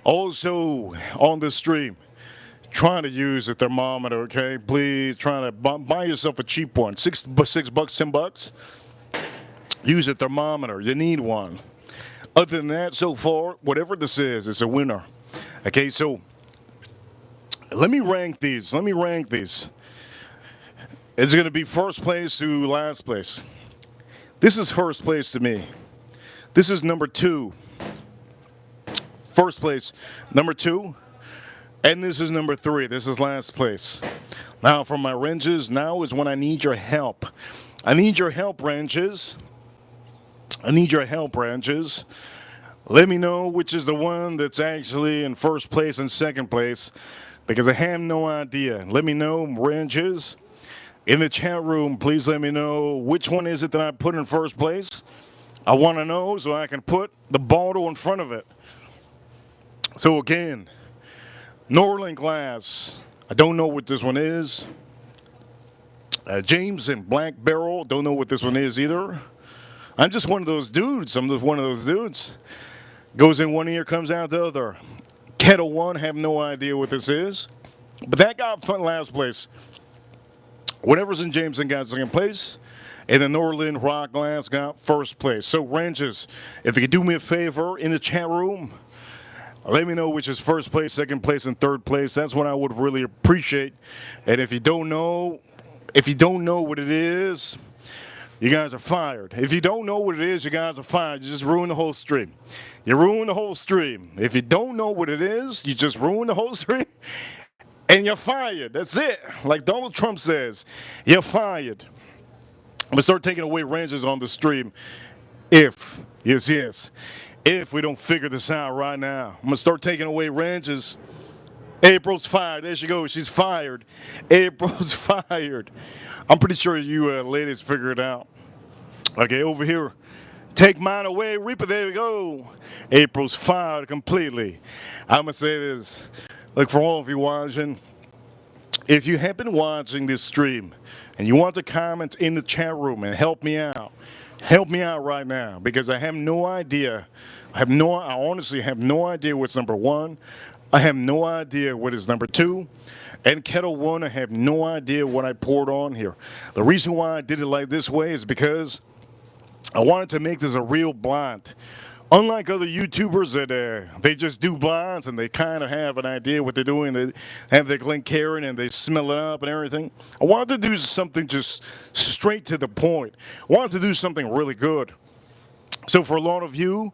Also on the stream, trying to use a thermometer. Okay, please, trying to buy yourself a cheap one, $6, $10. Use a thermometer. You need one. Other than that, so far, whatever this is, it's a winner. Okay, so let me rank these. It's going to be first place to last place. This is first place to me. This is number 2. First place, number 2. And this is number 3. This is last place. Now for my ranges, now is when I need your help. I need your help, ranges. I need your help, ranges. Let me know which is the one that's actually in first place and second place, because I have no idea. Let me know, ranges. In the chat room, please let me know which one is it that I put in first place. I want to know so I can put the bottle in front of it. So again, Norland Glass. I don't know what this one is. James and Black Barrel. Don't know what this one is either. I'm just one of those dudes. Goes in one ear, comes out the other. Kettle One, have no idea what this is. But that got last place. Whatever's in Jameson got second place, and the Norland Rock Glass got first place. So, ranges, if you could do me a favor in the chat room, let me know which is first place, second place, and third place. That's what I would really appreciate. And if you don't know what it is, you guys are fired. If you don't know what it is, you guys are fired. You just ruined the whole stream. You ruined the whole stream. If you don't know what it is, you just ruined the whole stream. And you're fired. That's it. Like Donald Trump says, you're fired. I'm going to start taking away ranges on the stream if we don't figure this out right now. I'm going to start taking away ranges. April's fired. There she goes. She's fired. April's fired. I'm pretty sure you ladies figure it out. Okay, over here. Take mine away, Reaper. There we go. April's fired completely. I'm going to say this. Look, for all of you watching, if you have been watching this stream and you want to comment in the chat room and help me out right now, because I have no idea. I honestly have no idea what's number 1. I have no idea what is number 2. And Kettle One, I have no idea what I poured on here. The reason why I did it like this way is because I wanted to make this a real blind. Unlike other YouTubers that they just do blinds and they kind of have an idea what they're doing, they have their Glencairn and they smell it up and everything. I wanted to do something just straight to the point. I wanted to do something really good. So for a lot of you,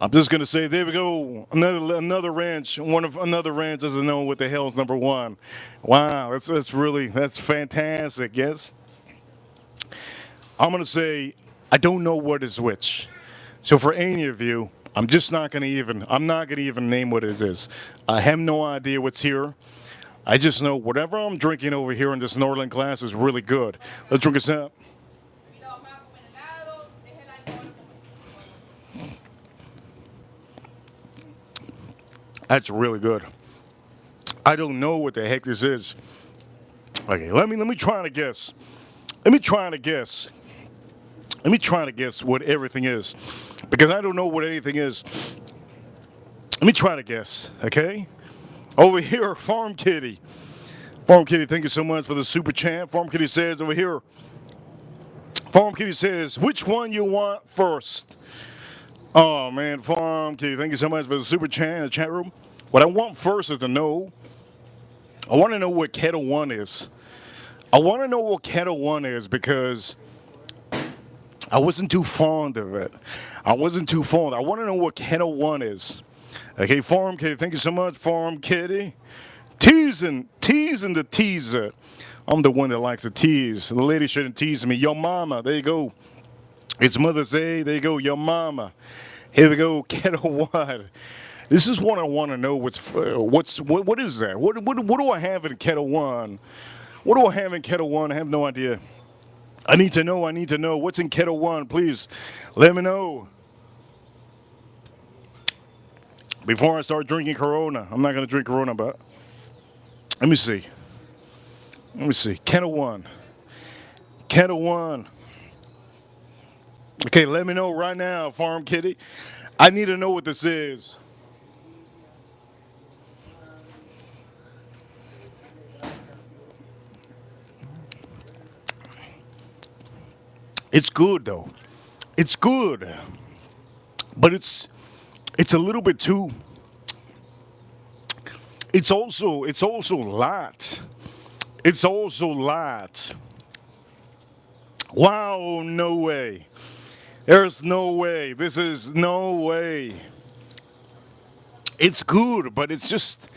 I'm just gonna say, there we go, another ranch. Another ranch doesn't know what the hell's number 1. Wow, that's fantastic. Yes, I'm gonna say I don't know what is which. So for any of you, I'm not gonna even name what it is. I have no idea what's here. I just know whatever I'm drinking over here in this Norland glass is really good. Let's drink this up. That's really good. I don't know what the heck this is. Okay, let me try to guess. Let me try to guess. Let me try to guess what everything is, because I don't know what anything is. Let me try to guess. Okay. Over here, Farm Kitty. Farm Kitty, thank you so much for the super chat. Farm Kitty says over here. Farm Kitty says, which one you want first? Oh man, Farm Kitty, thank you so much for the super chat in the chat room. What I want first is to know. I want to know what Kettle One is. I want to know what Kettle One is because I wasn't too fond of it. I wasn't too fond. I want to know what Kettle One is. Okay, Farm Kitty, thank you so much, Farm Kitty. Teasing the teaser. I'm the one that likes to tease. The lady shouldn't tease me. Yo mama, there you go. It's Mother's Day, there you go, yo mama. Here we go, Kettle One. This is what I want to know. What is that? What do I have in Kettle One? What do I have in Kettle One? I have no idea. I need to know. What's in Kettle One? Please let me know. Before I start drinking Corona. I'm not going to drink Corona, but let me see. Kettle One. Okay, let me know right now, Farm Kitty. I need to know what this is. It's good though. It's good. But it's a little bit too. It's also light. It's also light. Wow, no way. There's no way. This is no way. It's good, but it's just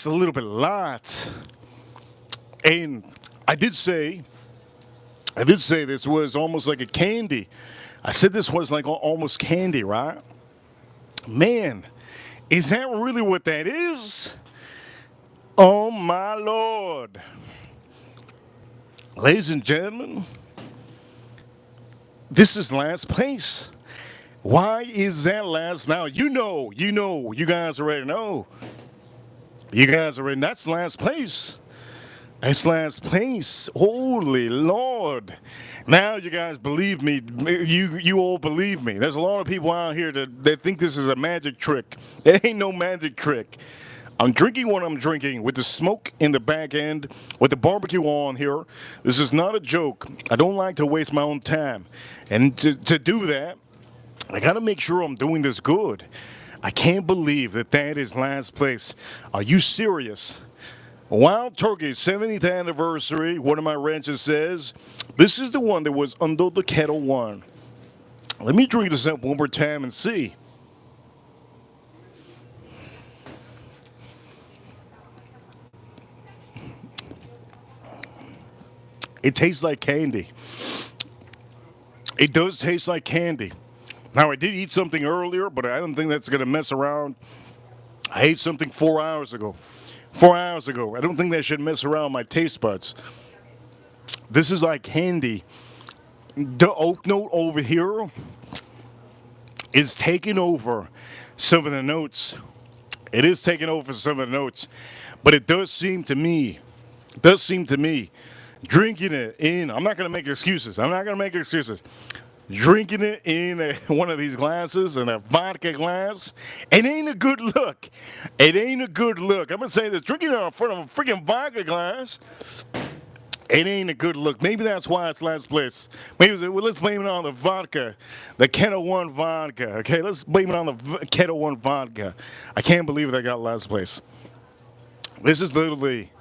a little bit light. And I did say this was almost like a candy. I said this was like almost candy, right? Man, is that really what that is? Oh my Lord. Ladies and gentlemen, this is last place. Why is that last? Now, you guys already know. That's last place. It's last place. Holy Lord. Now you guys believe me. You all believe me. There's a lot of people out here that think this is a magic trick. It ain't no magic trick. I'm drinking what I'm drinking with the smoke in the back end, with the barbecue on here. This is not a joke. I don't like to waste my own time. And to do that, I gotta make sure I'm doing this good. I can't believe that is last place. Are you serious? Wild Turkey 70th anniversary. One of my ranches says this is the one that was under the Kettle One. Let me drink this up one more time and see. It tastes like candy. It does taste like candy. Now, I did eat something earlier, but I don't think that's going to mess around. I ate something 4 hours ago. 4 hours ago. I don't think that should mess around my taste buds. This is like candy. The oak note over here is taking over some of the notes. It is taking over some of the notes. But it does seem to me, drinking it in, I'm not going to make excuses. Drinking it in one of these glasses, in a vodka glass, it ain't a good look. I'm going to say this. Drinking it in front of a freaking vodka glass, it ain't a good look. Maybe that's why it's last place. Let's blame it on the vodka, the Kettle One vodka. Okay, let's blame it on the Kettle One vodka. I can't believe they got last place. This is literally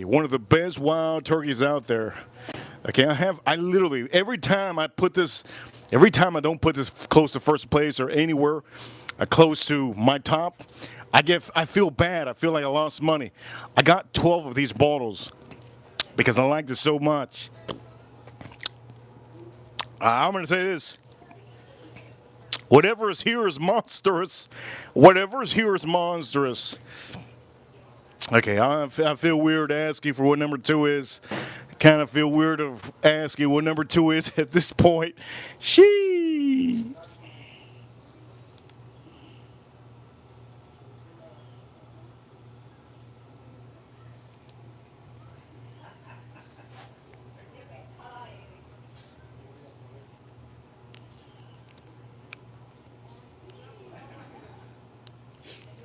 one of the best wild turkeys out there. Okay, I literally, every time I don't put this close to first place or anywhere close to my top, I feel bad. I feel like I lost money. I got 12 of these bottles because I liked it so much. I'm going to say this. Whatever is here is monstrous. Okay, I feel weird asking for what number 2 is. Kind of feel weird of asking what number 2 is at this point.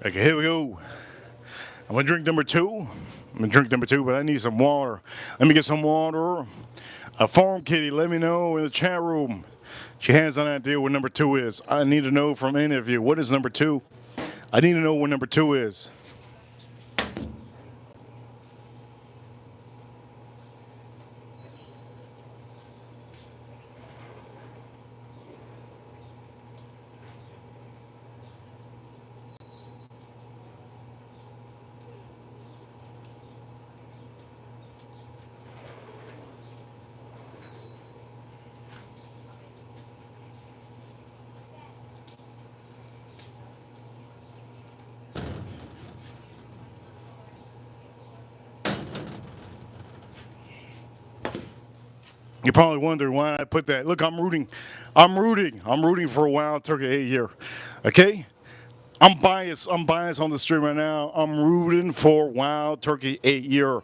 Okay, here we go. I'm gonna drink number two. But I need some water. Let me get some water. Farm Kitty, let me know in the chat room. She has an idea what number two is. I need to know from any of you. What is number two? I need to know what number two is. You're probably wondering why I put that. Look, I'm rooting for a Wild Turkey 8 year. Okay? I'm biased on the stream right now. I'm rooting for Wild Turkey 8 year.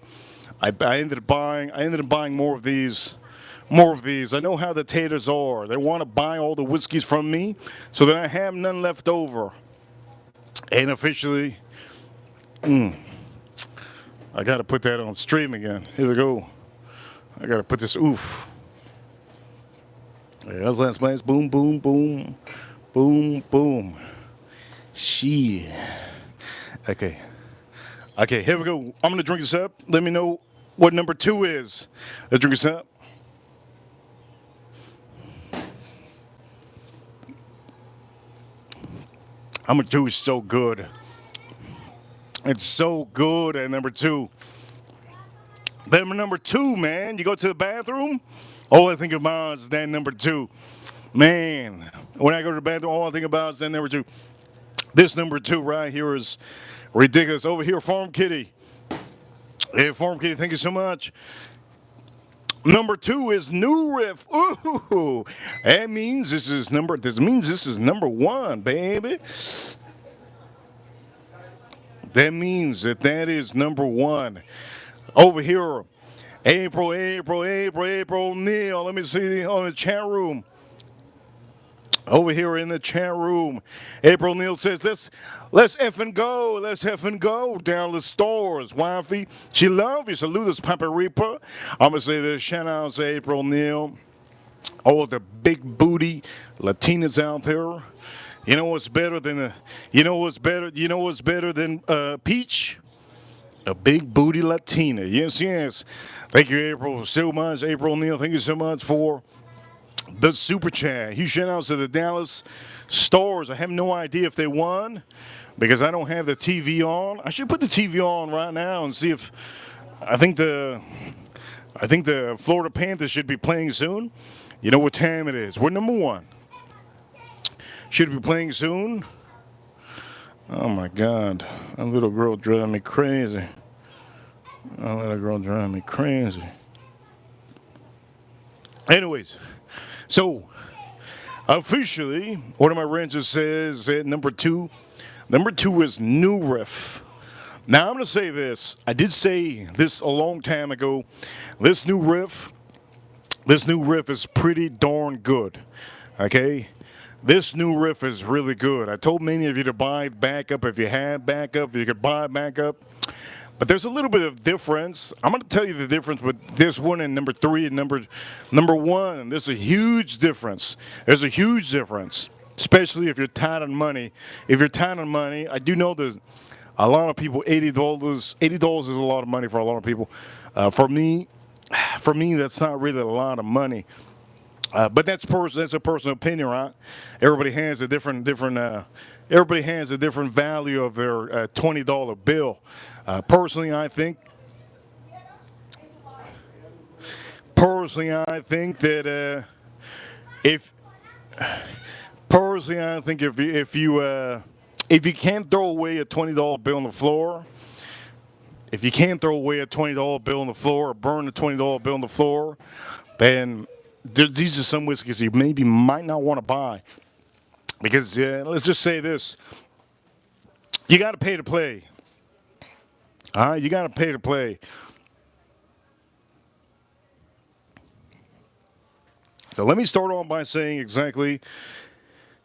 I ended up buying more of these. I know how the taters are. They want to buy all the whiskeys from me so that I have none left over. And officially, I got to put that on stream again. Here we go. I got to put this, oof. That was last place. Boom, boom, boom. Boom, boom. Shit. Okay. Okay, here we go. I'm going to drink this up. Let me know what number two is. Let's drink this up. Number two is so good. It's so good at number two. But number two, man, you go to the bathroom, all I think about is that number two. Man, when I go to the bathroom, all I think about is that number two. This number two right here is ridiculous. Over here, Farm Kitty. Hey, Farm Kitty, thank you so much. Number two is New Riff. Ooh, that means this is number one, baby. That means that is number one. Over here, April Neil. Let me see on the chat room. Over here in the chat room, April Neal says, let's effing go. Let's effing go down the stores. Wifey, she love you. Salute us, Papa Reaper. I'm going to say this. Shout out to April Neal. All the big booty Latinas out there. You know what's better than Peach? A big booty Latina. Yes, yes. Thank you, April, so much. April Neal, thank you so much for the super chat. Huge shout outs to the Dallas stores. I have no idea if they won because I don't have the TV on. I should put the TV on right now and see if I think the Florida Panthers should be playing soon. You know what time it is. We're number one. Should be playing soon. Oh my God. That little girl driving me crazy. Anyways. So, officially, one of my ranchers says that number two is New Riff. Now, I'm going to say this. I did say this a long time ago. This new riff is pretty darn good. Okay? This new riff is really good. I told many of you to buy backup if you had backup, you could buy backup. But there's a little bit of difference. I'm going to tell you the difference with this one and number three and number one. There's a huge difference. There's a huge difference, especially if you're tight on money. If you're tight on money, I do know there's a lot of people, $80. $80 is a lot of money for a lot of people. For me, that's not really a lot of money. But that's a personal opinion, right? Everybody has a different value of their $20 bill. Personally, I think that if you can't throw away a $20 bill on the floor, if you can't throw away a $20 bill on the floor or burn a $20 bill on the floor, then these are some whiskeys you might not want to buy. Because let's just say this. You got to pay to play. All right, you got to pay to play. So let me start off by saying exactly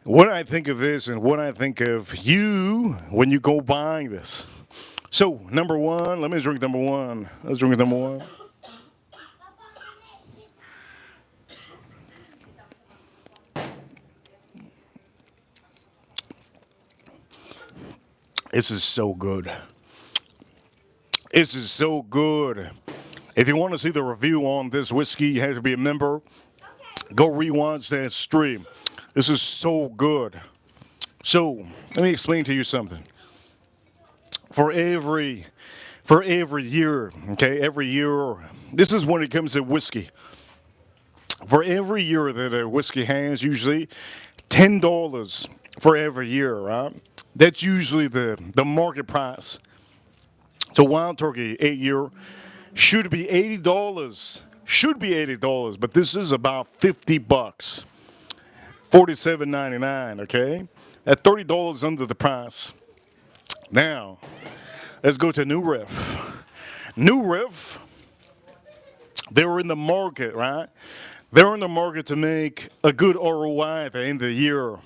what I think of this and what I think of you when you go buying this. So, number one, let me drink number one. Let's drink number one. This is so good. This is so good. If you want to see the review on this whiskey, you have to be a member. Go rewatch that stream. This is so good. So, let me explain to you something. For every year, okay, every year, this is when it comes to whiskey. For every year that a whiskey has, usually $10 for every year, right? That's usually the market price. So Wild Turkey 8 year should be $80. Should be $80, but this is about $50. 47.99, okay? At $30 under the price. Now, let's go to New Riff. New Riff, they were in the market, right? They were in the market to make a good ROI at the end of the year.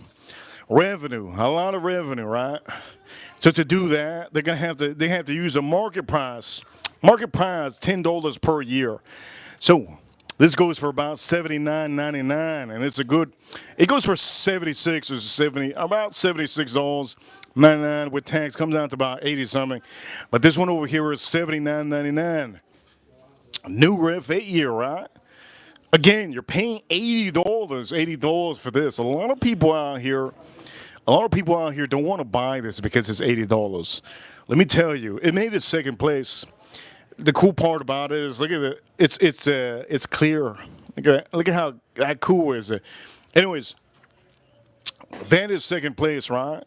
Revenue, a lot of revenue, right? So to do that, they have to use a market price. Market price $10 per year. So this goes for about $79.99, and it's a good. It goes for 76 or 70, about $76.99 with tax. Comes out to about 80 something. But this one over here is $79.99. New Riff 8 year, right? Again, you're paying $80 for this. A lot of people out here don't want to buy this because it's $80. Let me tell you, it made it second place. The cool part about it is, look at it. It's clear. Look at how cool is it. Anyways, that is second place, right?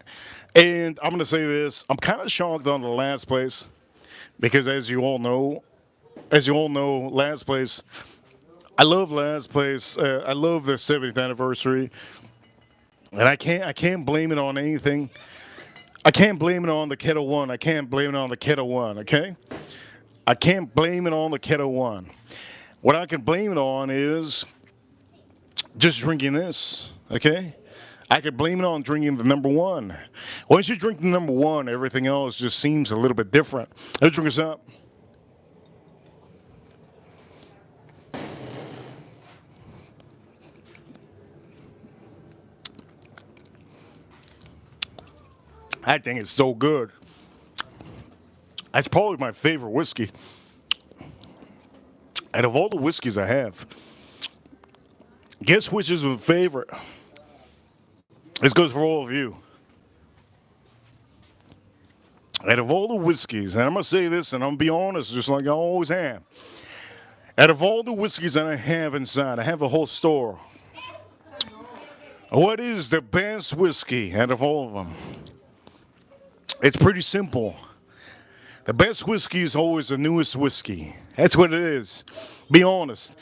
And I'm gonna say this. I'm kind of shocked on the last place because, as you all know, last place. I love last place. I love the 70th anniversary, and I can't blame it on anything. I can't blame it on the Kettle One. I can't blame it on the Kettle One. Okay. I can't blame it on the Kettle One. What I can blame it on is just drinking this, okay? I could blame it on drinking the number one. Once you drink the number one, everything else just seems a little bit different. Let's drink this up. I think it's so good. That's probably my favorite whiskey. Out of all the whiskeys I have, guess which is my favorite? This goes for all of you. Out of all the whiskeys, and I'm going to say this and I'm going to be honest, just like I always am. Out of all the whiskeys that I have inside, I have a whole store. What is the best whiskey out of all of them? It's pretty simple. The best whiskey is always the newest whiskey. That's what it is. Be honest.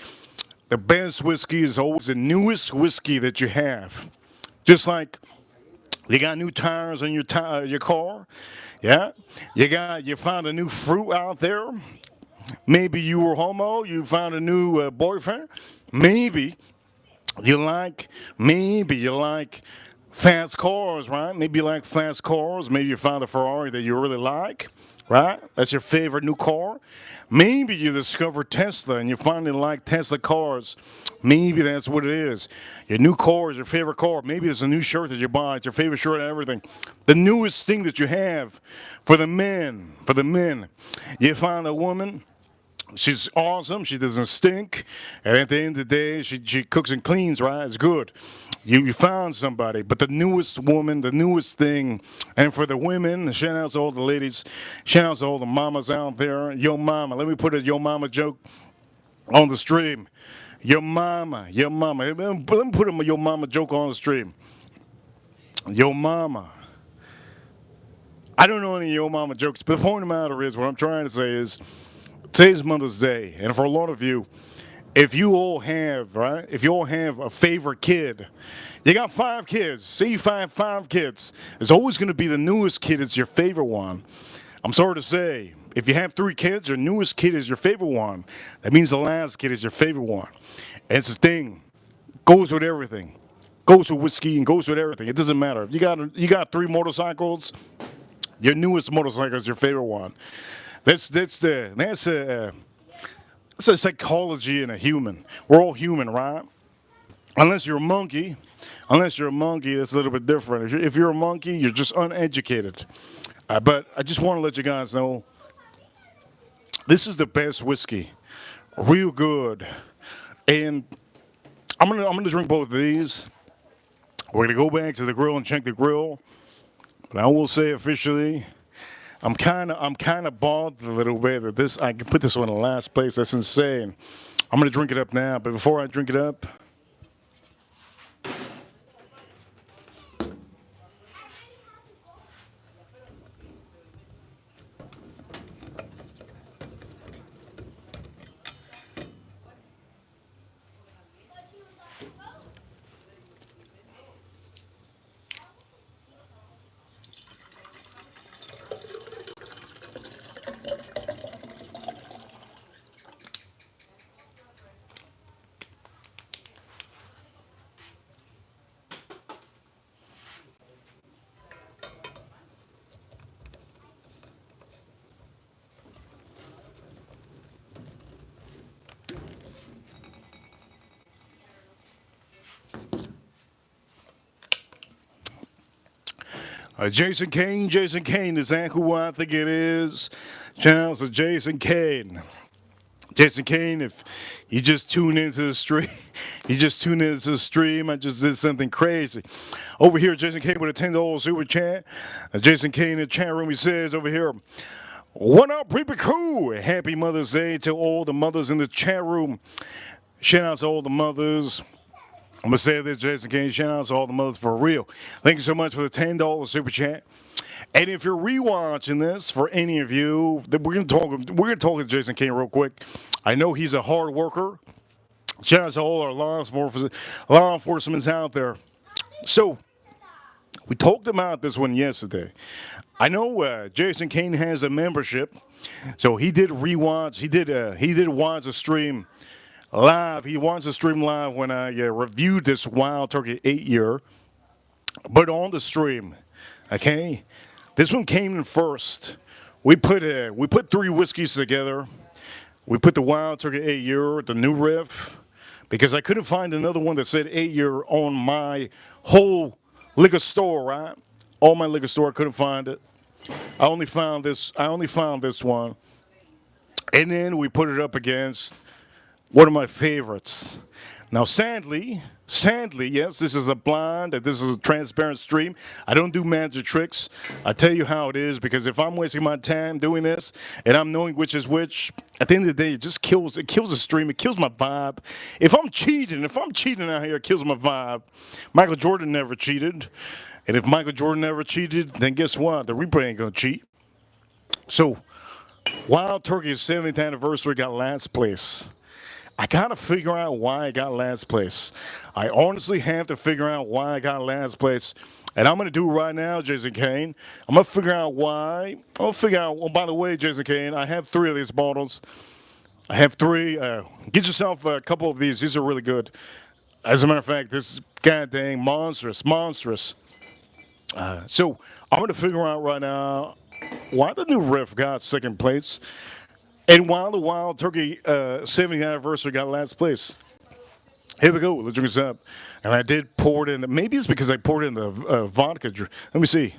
The best whiskey is always the newest whiskey that you have. Just like you got new tires on your car. Yeah. You found a new fruit out there. Maybe you were homo. You found a new boyfriend. Maybe you like fast cars, right? Maybe you like fast cars. Maybe you found a Ferrari that you really like, right? That's your favorite new car. Maybe you discovered Tesla and you finally like Tesla cars. Maybe that's what it is. Your new car is your favorite car. Maybe it's a new shirt that you buy. It's your favorite shirt and everything. The newest thing that you have for the men. You find a woman. She's awesome. She doesn't stink. And at the end of the day, she cooks and cleans, right? It's good. You found somebody. But the newest woman, the newest thing, and for the women, shout out to all the ladies, shout out to all the mamas out there. Yo mama. Let me put a yo mama joke on the stream. Your mama. Let me put a yo mama joke on the stream. Yo mama. I don't know any yo mama jokes, but the point of the matter is, what I'm trying to say is, today's Mother's Day, and for a lot of you, if you all have a favorite kid, you got 5 kids, say you find 5 kids, it's always going to be the newest kid is your favorite one. I'm sorry to say, if you have 3 kids, your newest kid is your favorite one. That means the last kid is your favorite one. And it's a thing, goes with everything. Goes with whiskey and goes with everything. It doesn't matter. You got three motorcycles. Your newest motorcycle is your favorite one. That's a psychology in a human. We're all human, right? Unless you're a monkey. Unless you're a monkey, that's a little bit different. If you're a monkey, you're just uneducated. But I just want to let you guys know this is the best whiskey. Real good. And I'm gonna drink both of these. We're gonna go back to the grill and check the grill. But I will say officially, I'm kinda bothered a little bit that this I can put this one in the last place. That's insane. I'm gonna drink it up now, but before I drink it up, Jason Kane, is that who I think it is? Shout out to Jason Kane. Jason Kane, if you just tuned into the stream, I just did something crazy. Over here, Jason Kane with a $10 super chat. Jason Kane in the chat room, he says over here, what up, people crew? Happy Mother's Day to all the mothers in the chat room. Shout out to all the mothers. I'm going to say this, Jason Kane. Shout out to all the mothers for real. Thank you so much for the $10 super chat. And if you're rewatching this, for any of you, we're going to talk to Jason Kane real quick. I know he's a hard worker. Shout out to all our law enforcement out there. So, we talked about this one yesterday. I know Jason Kane has a membership, so he did rewatch. He did watch a stream live. He wants to stream live when I reviewed this Wild Turkey 8-year. But on the stream, okay, this one came in first. We put three whiskeys together. We put the Wild Turkey 8-year, the new riff, because I couldn't find another one that said 8-year on my whole liquor store, right? All my liquor store, I couldn't find it. I only found this one. And then we put it up against one of my favorites. Now, sadly, yes, this is a blind, this is a transparent stream. I don't do magic tricks. I tell you how it is, because if I'm wasting my time doing this and I'm knowing which is which, at the end of the day, it kills the stream. It kills my vibe. If I'm cheating out here, it kills my vibe. Michael Jordan never cheated. And if Michael Jordan never cheated, then guess what? The replay ain't gonna cheat. So, Wild Turkey's 70th anniversary got last place. I gotta figure out why I got last place. I honestly have to figure out why I got last place. And I'm gonna do it right now, Jason Kane. I'm gonna figure out why. Oh, by the way, Jason Kane, I have 3 of these bottles. I have 3. Get yourself a couple of these. These are really good. As a matter of fact, this is goddamn monstrous. So I'm gonna figure out right now why the new riff got second place. And while the Wild Turkey 70th anniversary got last place. Here we go. Let's drink this up. And I did pour it in. Maybe it's because I poured it in the vodka. Let me see.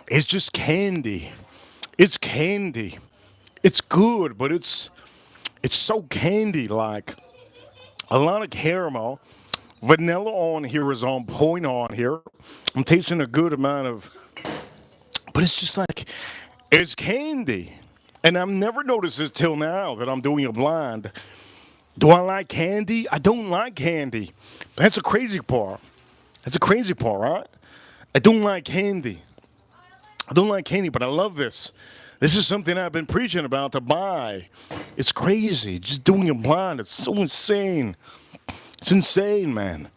It's just candy. It's candy. It's good, but it's so candy-like. A lot of caramel. Vanilla on here is on point on here. I'm tasting a good amount of, but it's just like, it's candy. And I've never noticed this till now that I'm doing a blind. Do I like candy? I don't like candy. That's a crazy part. Right? I don't like candy. But I love this. This is something I've been preaching about to buy. It's crazy. Just doing it blind. It's so insane. It's insane, man.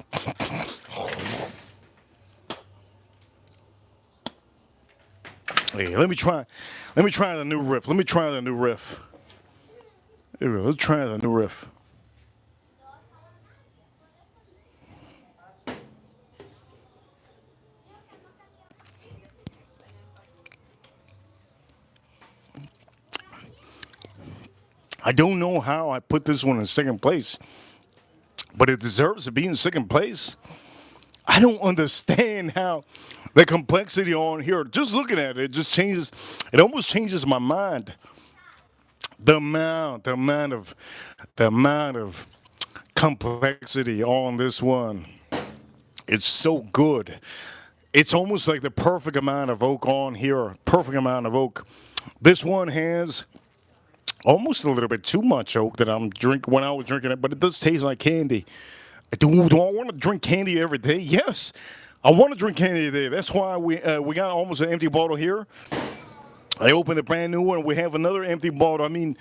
Hey, let me try the new riff. Let me try the new riff. Here we go. Let's try the new riff. I don't know how I put this one in second place, but it deserves to be in second place. I don't understand how the complexity on here, just looking at it, it just changes, it almost changes my mind. The amount of complexity on this one. It's so good. It's almost like the perfect amount of oak on here. Perfect amount of oak. This one has almost a little bit too much oak that I'm drinking when I was drinking it, but it does taste like candy. Do I want to drink candy every day? Yes, I want to drink candy every day. That's why we got almost an empty bottle here. I opened a brand new one. We have another empty bottle. I mean,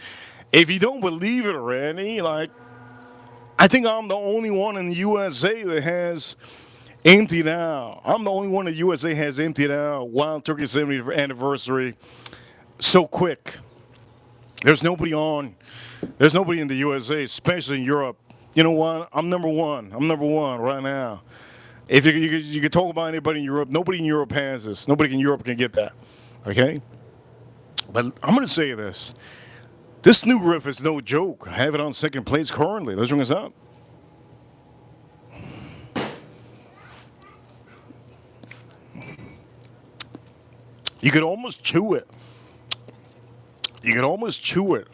if you don't believe it already, like, I think I'm the only one in the USA that has emptied out. I'm the only one in the USA has emptied out Wild Turkey 70th anniversary so quick. There's nobody in the USA, especially in Europe. You know what? I'm number one. I'm number one right now. If you could talk about anybody in Europe, nobody in Europe has this. Nobody in Europe can get that. Okay? But I'm going to say this. This new riff is no joke. I have it on second place currently. Let's bring this up. You could almost chew it. You could almost chew it.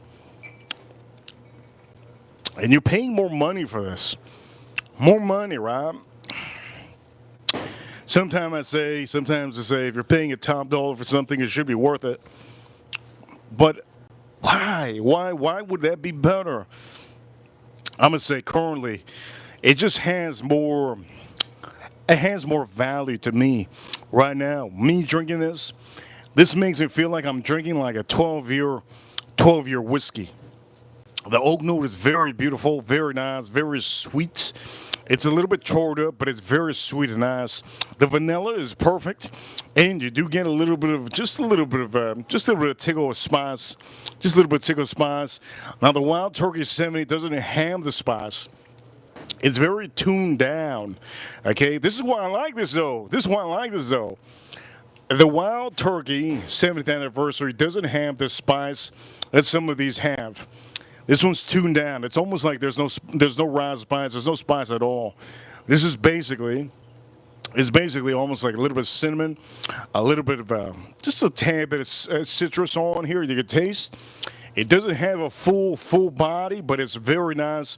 And you're paying more money for this. More money, right? Sometimes I say, if you're paying a top dollar for something, it should be worth it. But why? Why would that be better? I'm gonna say currently, it just has more. It has more value to me right now. Me drinking this makes me feel like I'm drinking like a 12-year whiskey. The oak note is very beautiful, very nice, very sweet. It's a little bit chored up, but it's very sweet and nice. The vanilla is perfect, and you do get a little bit of tickle of spice, just a little bit of tickle of spice. Now the Wild Turkey 70 doesn't have the spice. It's very tuned down. Okay, this is why I like this though. The Wild Turkey 70th anniversary doesn't have the spice that some of these have. This one's tuned down. It's almost like there's no rye spice. There's no spice at all. This is basically almost like a little bit of cinnamon, a little bit of just a tad bit of citrus on here. You can taste. It doesn't have a full body, but it's very nice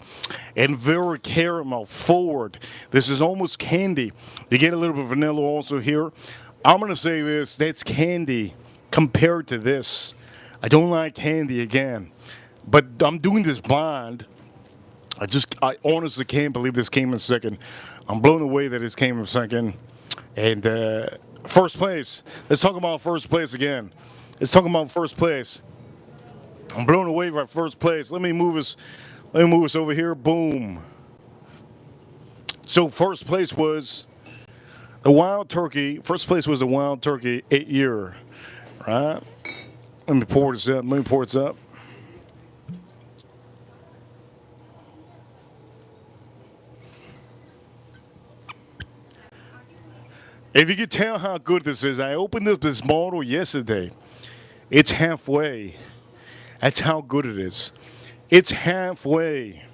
and very caramel forward. This is almost candy. You get a little bit of vanilla also here. I'm gonna say this. That's candy compared to this. I don't like candy again. But I'm doing this blind. I honestly can't believe this came in second. I'm blown away that it came in second. And first place. Let's talk about first place again. Let's talk about first place. I'm blown away by first place. Let me move us over here. Boom. So first place was the Wild Turkey. First place was the Wild Turkey 8-year. Right? Let me pour this up. If you could tell how good this is, I opened up this bottle yesterday. It's halfway. That's how good it is. It's halfway.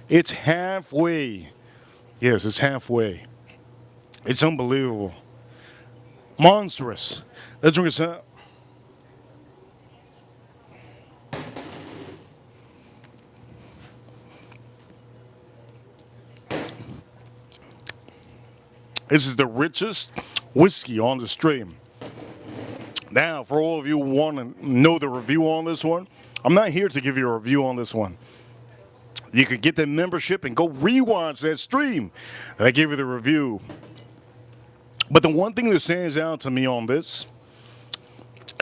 It's halfway. Yes, it's halfway. It's unbelievable. Monstrous. Let's drink this up. This is the richest whiskey on the stream. Now, for all of you who want to know the review on this one, I'm not here to give you a review on this one. You can get the membership and go rewatch that stream that I gave you the review. But the one thing that stands out to me on this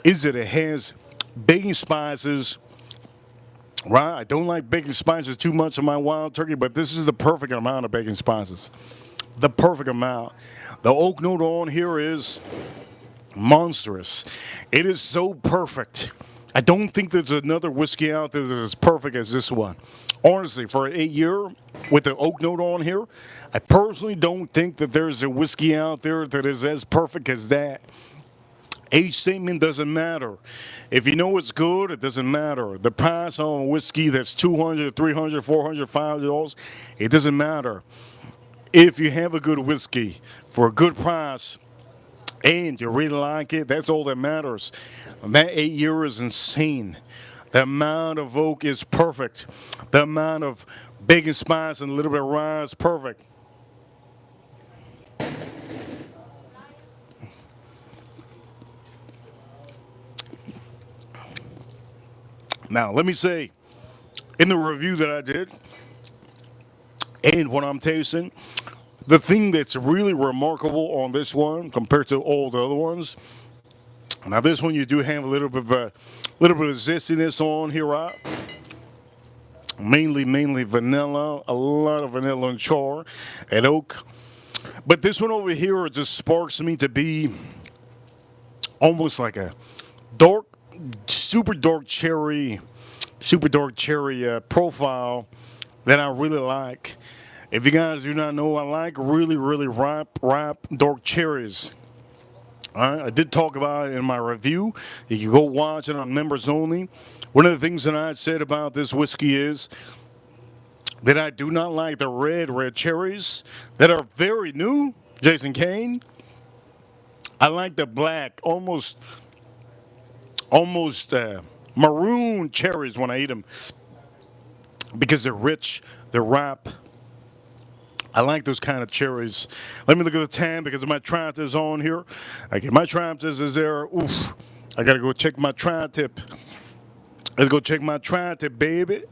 is that it has baking spices Right? I don't like bacon spices too much in my wild turkey, but this is the perfect amount of bacon spices. The perfect amount. The oak note on here is monstrous. It is so perfect. I don't think there's another whiskey out there that is as perfect as this one. Honestly, for an 8-year with the oak note on here, I personally don't think that there's a whiskey out there that is as perfect as that. Age statement doesn't matter. If you know it's good, it doesn't matter. The price on whiskey that's $200, $300, $400, $500, it doesn't matter. If you have a good whiskey for a good price and you really like it, that's all that matters. That 8-year is insane. The amount of oak is perfect. The amount of bacon spice and a little bit of rye is perfect. Now, let me say, in the review that I did, and what I'm tasting, the thing that's really remarkable on this one compared to all the other ones, now this one you do have a little bit of zestiness on here, right? Mainly vanilla, a lot of vanilla and char and oak. But this one over here just sparks me to be almost like a dark, super dark cherry profile that I really like. If you guys do not know, I like really ripe, dark cherries. All right, I did talk about it in my review. You can go watch it on members only. One of the things that I said about this whiskey is that I do not like the red cherries that are very new, Jason Kane. I like the black, almost maroon cherries when I eat them because they're rich, they're ripe. I like those kind of cherries. Let me look at the tan because my tri-tip is on here. Okay, my tri-tip is there. Oof. I gotta go check my tri-tip. Let's go check my tri-tip, baby.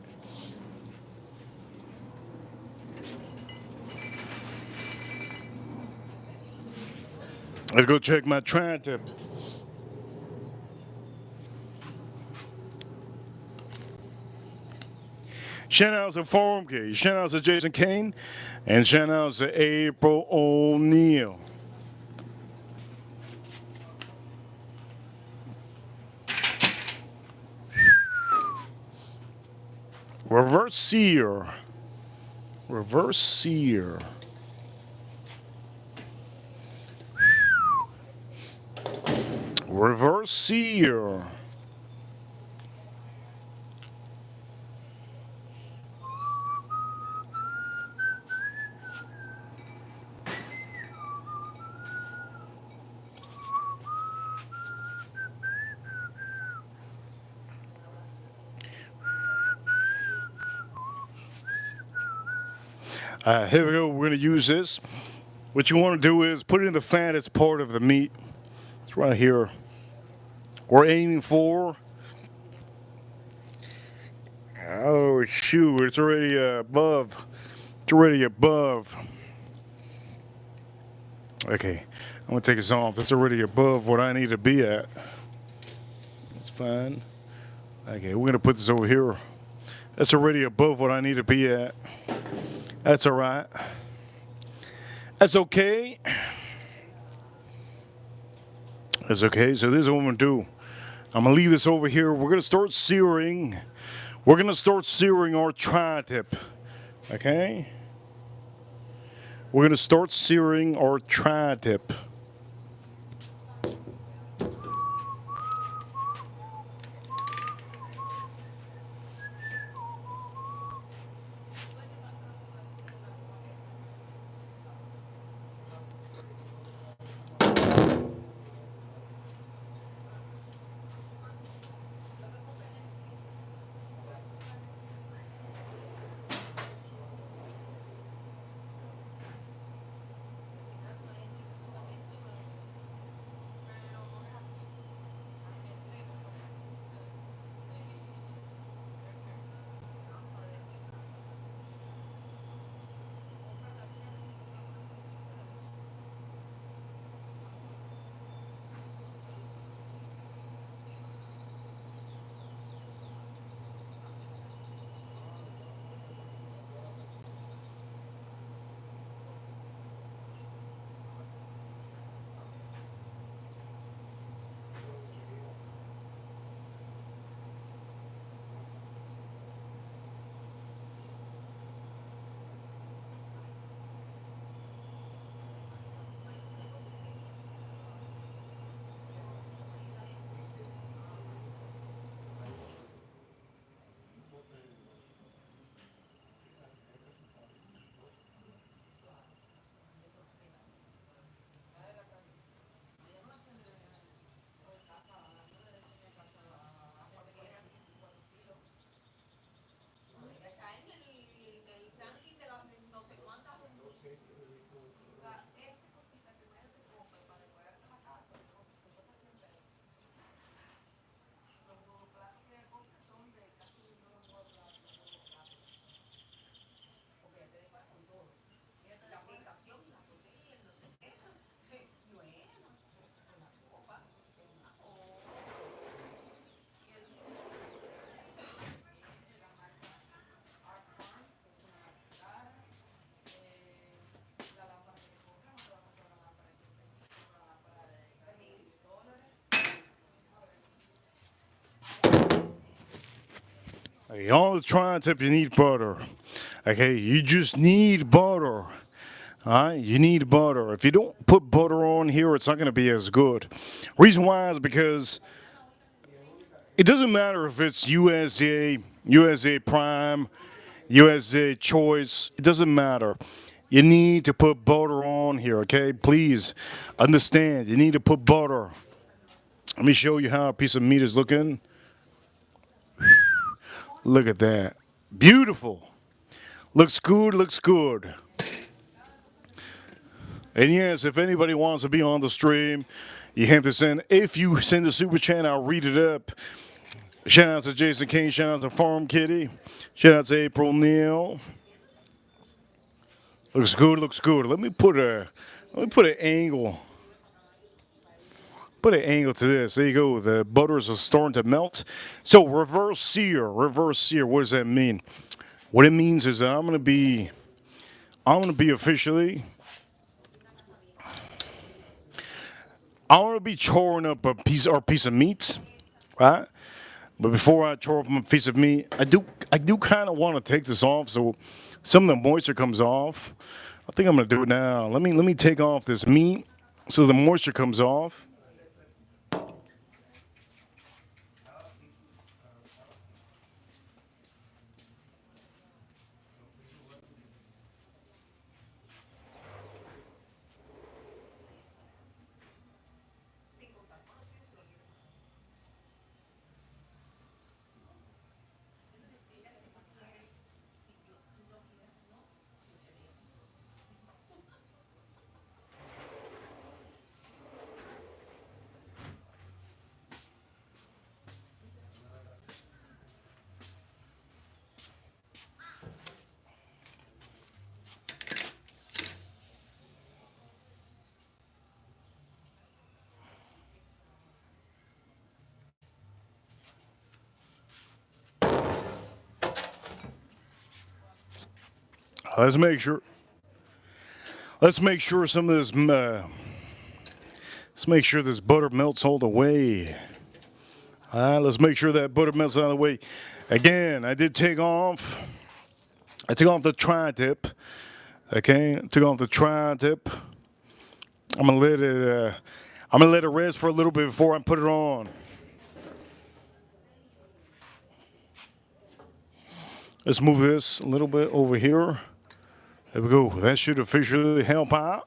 Let's go check my tri-tip. Shout out to Forum Key, shout out to Jason Kane, and shout out to April O'Neil. Reverse sear. Reverse sear. Reverse sear. Here we go. We're going to use this. What you want to do is put it in the fattest part of the meat. It's right here. We're aiming for. Oh, shoot. It's already above. It's already above. Okay. I'm going to take this off. It's already above what I need to be at. That's fine. Okay. We're going to put this over here. That's already above what I need to be at. That's all right. That's okay. That's okay. So this is what I'm going to do. I'm going to leave this over here. We're going to start searing. We're going to start searing our tri-tip. Okay? We're going to start searing our tri-tip. On the tri-tip, you need butter. Okay, you just need butter. Alright, you need butter. If you don't put butter on here, it's not going to be as good. Reason why is because it doesn't matter if it's USA, USA Prime, USA Choice. It doesn't matter. You need to put butter on here, okay? Please understand, you need to put butter. Let me show you how a piece of meat is looking. Look at that. Beautiful. Looks good, looks good. And yes, if anybody wants to be on the stream, you have to send, if you send a super chat, I'll read it up. Shout out to Jason King, shout out to Farm Kitty, shout out to April Neal. Looks good, looks good. Let me put an angle. Put an angle to this. There you go. The butters are starting to melt. So reverse sear. Reverse sear. What does that mean? What it means is that I'm gonna be officially. I'm gonna be choring up a piece of meat, right? But before I chore up a piece of meat, I do kind of want to take this off so some of the moisture comes off. I think I'm gonna do it now. Let me take off this meat so the moisture comes off. Let's make sure. Let's make sure some of this. Let's make sure this butter melts all the way. All right, let's make sure that butter melts out of the way. Again, I did take off. I took off the tri-tip. Okay, took off the tri-tip. I'm gonna let it. I'm gonna let it rest for a little bit before I put it on. Let's move this a little bit over here. There we go. That should officially help out.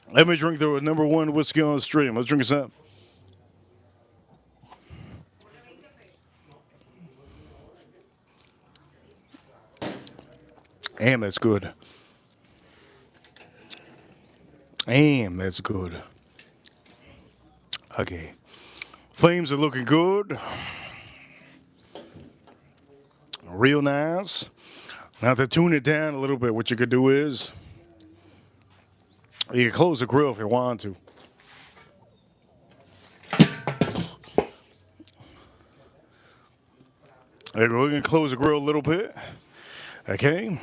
Let me drink the number one whiskey on the stream. Let's drink some. Damn, that's good. Damn, that's good. Okay. Flames are looking good. Real nice. Now to tune it down a little bit, what you could do is you can close the grill if you want to. There you go. We can close the grill a little bit. Okay.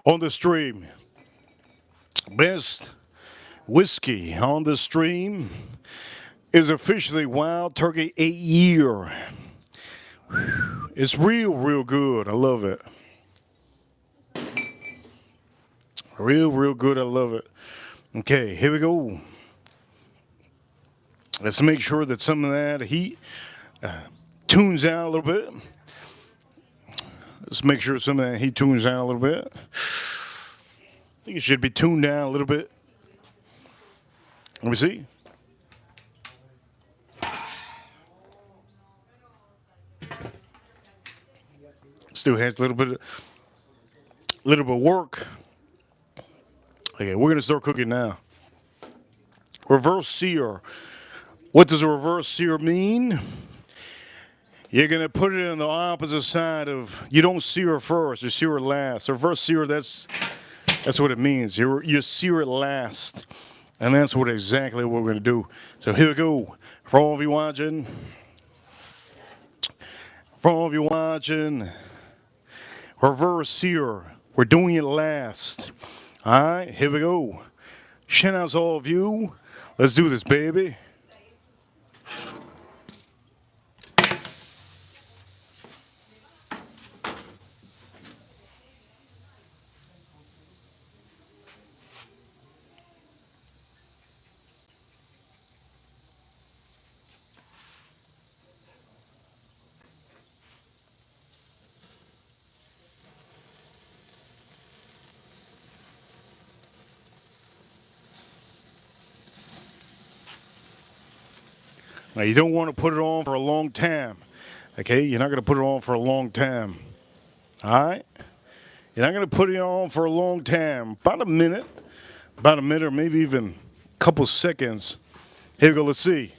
On the stream, best whiskey on the stream is officially Wild Turkey 8-year. It's real good. I love it. Real good. I love it. Okay, here we go. Let's make sure that some of that heat tunes out a little bit. Let's make sure some of that heat tunes down a little bit. I think it should be tuned down a little bit. Let me see. Still has a little bit of work. Okay, we're gonna start cooking now. Reverse sear. What does a reverse sear mean? You're gonna put it on the opposite side of. You don't sear first. You sear it last. Reverse sear. That's what it means. You sear it last, and that's exactly what we're gonna do. So here we go. For all of you watching. Reverse sear. We're doing it last. All right, here we go. Shout out to all of you. Let's do this, baby. Now, you don't want to put it on for a long time. Okay, you're not going to put it on for a long time. All right? You're not going to put it on for a long time. About a minute or maybe even a couple seconds. Here we go, let's see.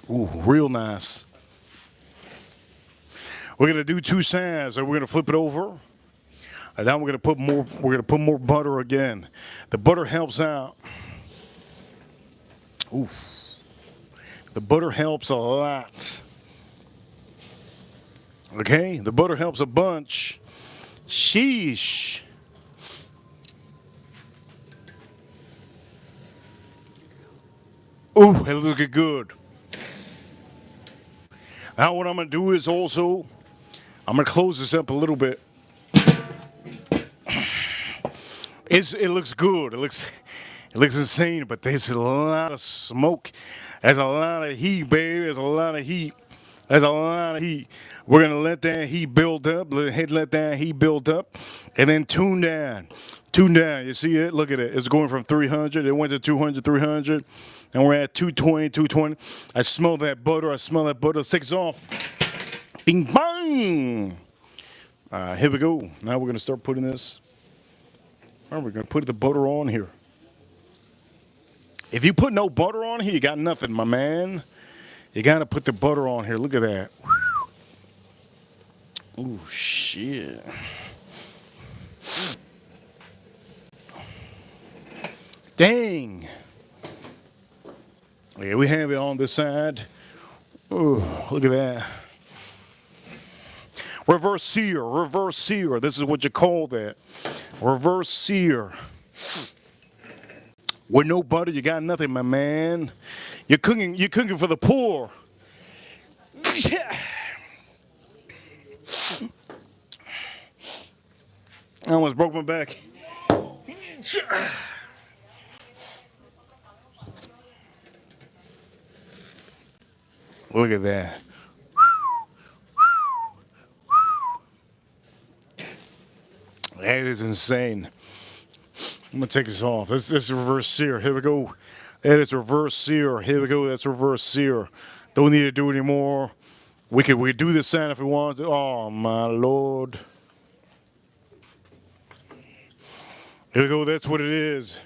Ooh, real nice. We're going to do two sides, and we're going to flip it over. And now we're going to put more butter again. The butter helps out. Oof. The butter helps a lot. Okay? The butter helps a bunch. Sheesh. Ooh, it looks good. Now what I'm going to do is also, I'm going to close this up a little bit. It looks good. It looks insane, but there's a lot of smoke. There's a lot of heat, baby. There's a lot of heat. There's a lot of heat. We're going to let that heat build up. Let that heat build up. And then tune down. Tune down. You see it? Look at it. It's going from 300. It went to 200, 300. And we're at 220, 220. I smell that butter. Let's take it off. Bing, bang. Here we go. Now we're going to start putting this. All right, we're going to put the butter on here. If you put no butter on here, you got nothing, my man. You got to put the butter on here. Look at that. Ooh, shit. Dang. Yeah, we have it on this side. Ooh, look at that. Reverse sear, reverse sear. This is what you call that. Reverse sear. With no butter, you got nothing, my man. You're cooking for the poor. I almost broke my back. Look at that. That is insane. I'm gonna take this off. This is reverse sear. Here we go. That is reverse sear. Here we go. That's reverse sear. Don't need to do it anymore. We could do this sign if we wanted to. Oh my Lord. Here we go. That's what it is.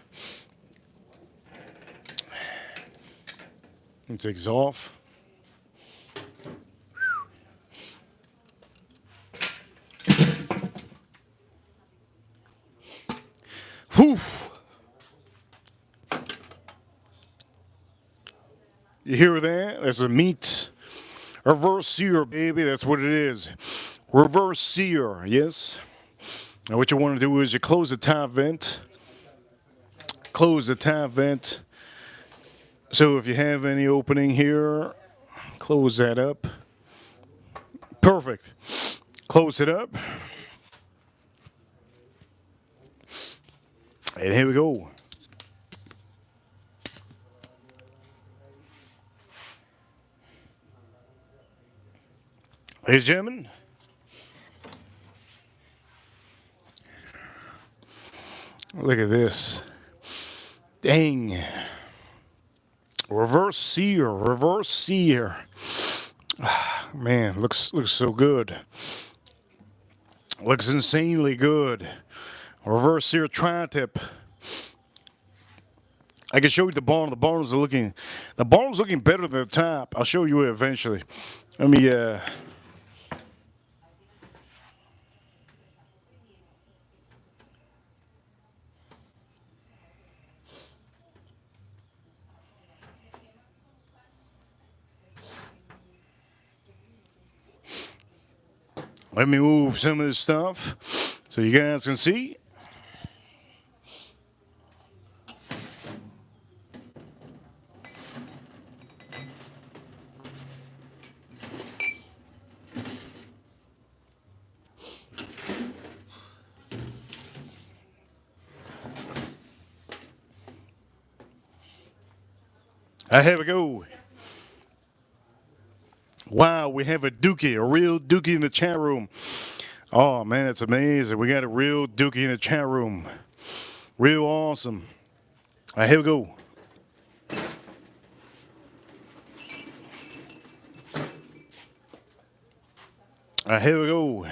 Let me take this off. Whew. You hear that? That's a meat. Reverse sear, baby. That's what it is. Reverse sear, yes. Now what you want to do is you close the top vent. Close the top vent. So if you have any opening here, close that up. Perfect. Close it up. And here we go. Ladies and gentlemen, look at this. Dang. Reverse sear, reverse sear. Man, looks so good. Looks insanely good. Reverse sear tri-tip. I can show you the bottom. The bottom's looking better than the top. I'll show you it eventually. Let me move some of this stuff so you guys can see. Here we go. Wow, we have a real dookie in the chat room. Oh man, it's amazing. We got a real dookie in the chat room. Real awesome. Here we go. Here we go.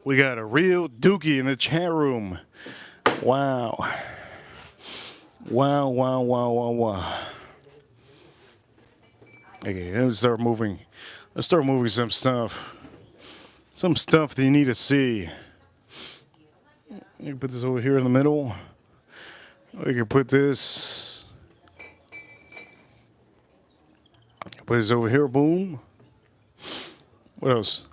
We got a real dookie in the chat room. Wow. Wow, wow, wow, wow, wow. Okay, let's start moving. Let's start moving some stuff. Some stuff that you need to see. You can put this over here in the middle. We can put this. Put this over here, boom. What else?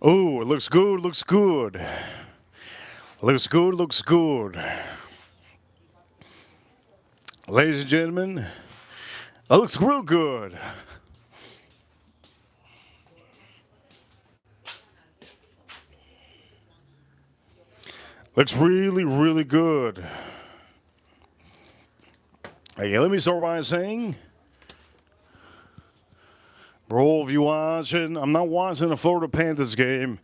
Oh, it looks good, looks good. Looks good, looks good. Ladies and gentlemen, that looks real good. Looks really, really good. Hey, let me start by saying, for all of you watching, I'm not watching the Florida Panthers game,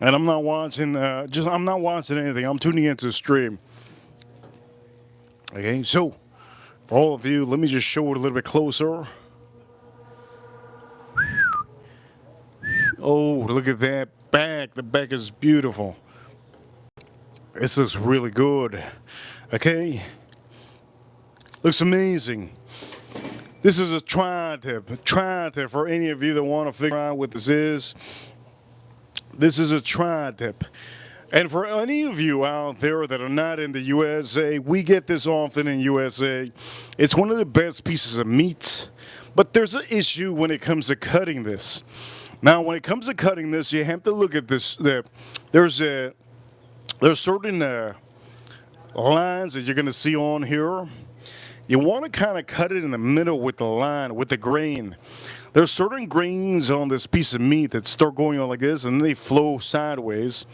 and I'm not watching I'm not watching anything. I'm tuning into the stream. Okay, so for all of you, let me just show it a little bit closer. Oh, look at that back. The back is beautiful. This looks really good. Okay, looks amazing. This is a tri-tip. Tri-tip for any of you that want to figure out what this is. This is a tri-tip. And for any of you out there that are not in the USA, we get this often in USA. It's one of the best pieces of meat. But there's an issue when it comes to cutting this. Now, when it comes to cutting this, you have to look at this. There's certain lines that you're going to see on here. You want to kind of cut it in the middle with the line, with the grain. There's certain grains on this piece of meat that start going on like this, and then they flow sideways.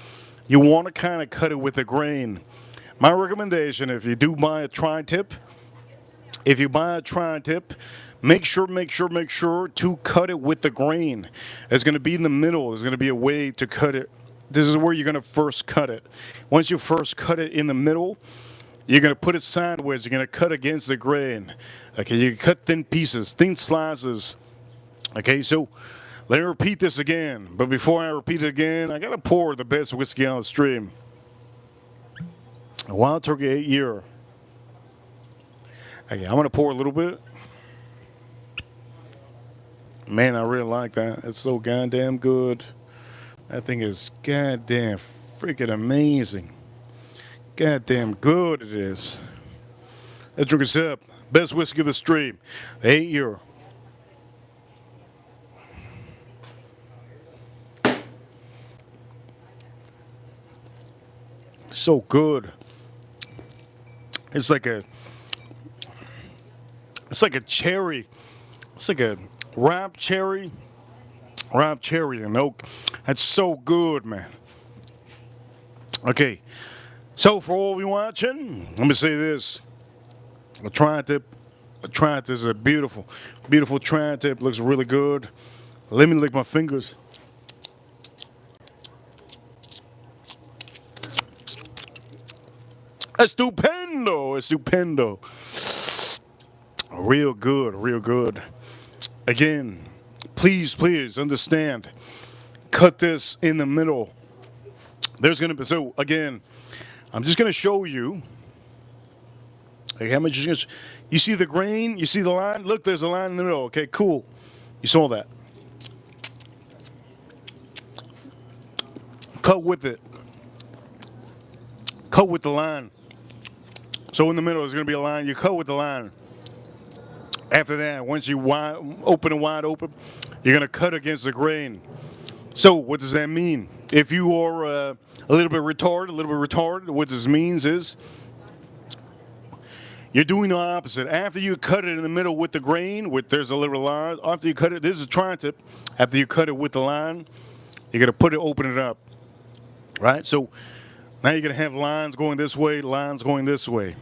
You want to kind of cut it with the grain. My recommendation, if you do buy a tri-tip, make sure to cut it with the grain. It's going to be in the middle. There's going to be a way to cut it. This is where you're going to first cut it. Once you first cut it in the middle, you're going to put it sideways. You're going to cut against the grain. Okay, you can cut thin pieces, thin slices. Okay, so let me repeat this again. But before I repeat it again, I got to pour the best whiskey on the stream. A Wild Turkey 8-year. Okay, I'm going to pour a little bit. Man, I really like that. It's so goddamn good. That thing is goddamn freaking amazing. Goddamn good it is. Let's drink this up. Best whiskey of the stream. 8-year. So good. It's like a cherry. It's like a ripe cherry and oak. That's so good, man. Okay. So for all of you watching, let me say this. A tri-tip is a beautiful tri-tip. Looks really good. Let me lick my fingers. Estupendo. Real good. Again, please understand. Cut this in the middle. There's gonna be, so again, I'm just gonna show you. Okay, how much you see the grain? You see the line? Look, there's a line in the middle. Okay, cool. You saw that. Cut with it. Cut with the line. So in the middle, there's going to be a line. You cut with the line. After that, once you open and wide open, you're going to cut against the grain. So what does that mean? If you are a little bit retarded, what this means is you're doing the opposite. After you cut it in the middle with the grain, there's a little line. After you cut it, this is a tri-tip. After you cut it with the line, you're going to open it up. Right? So now you're going to have lines going this way, lines going this way.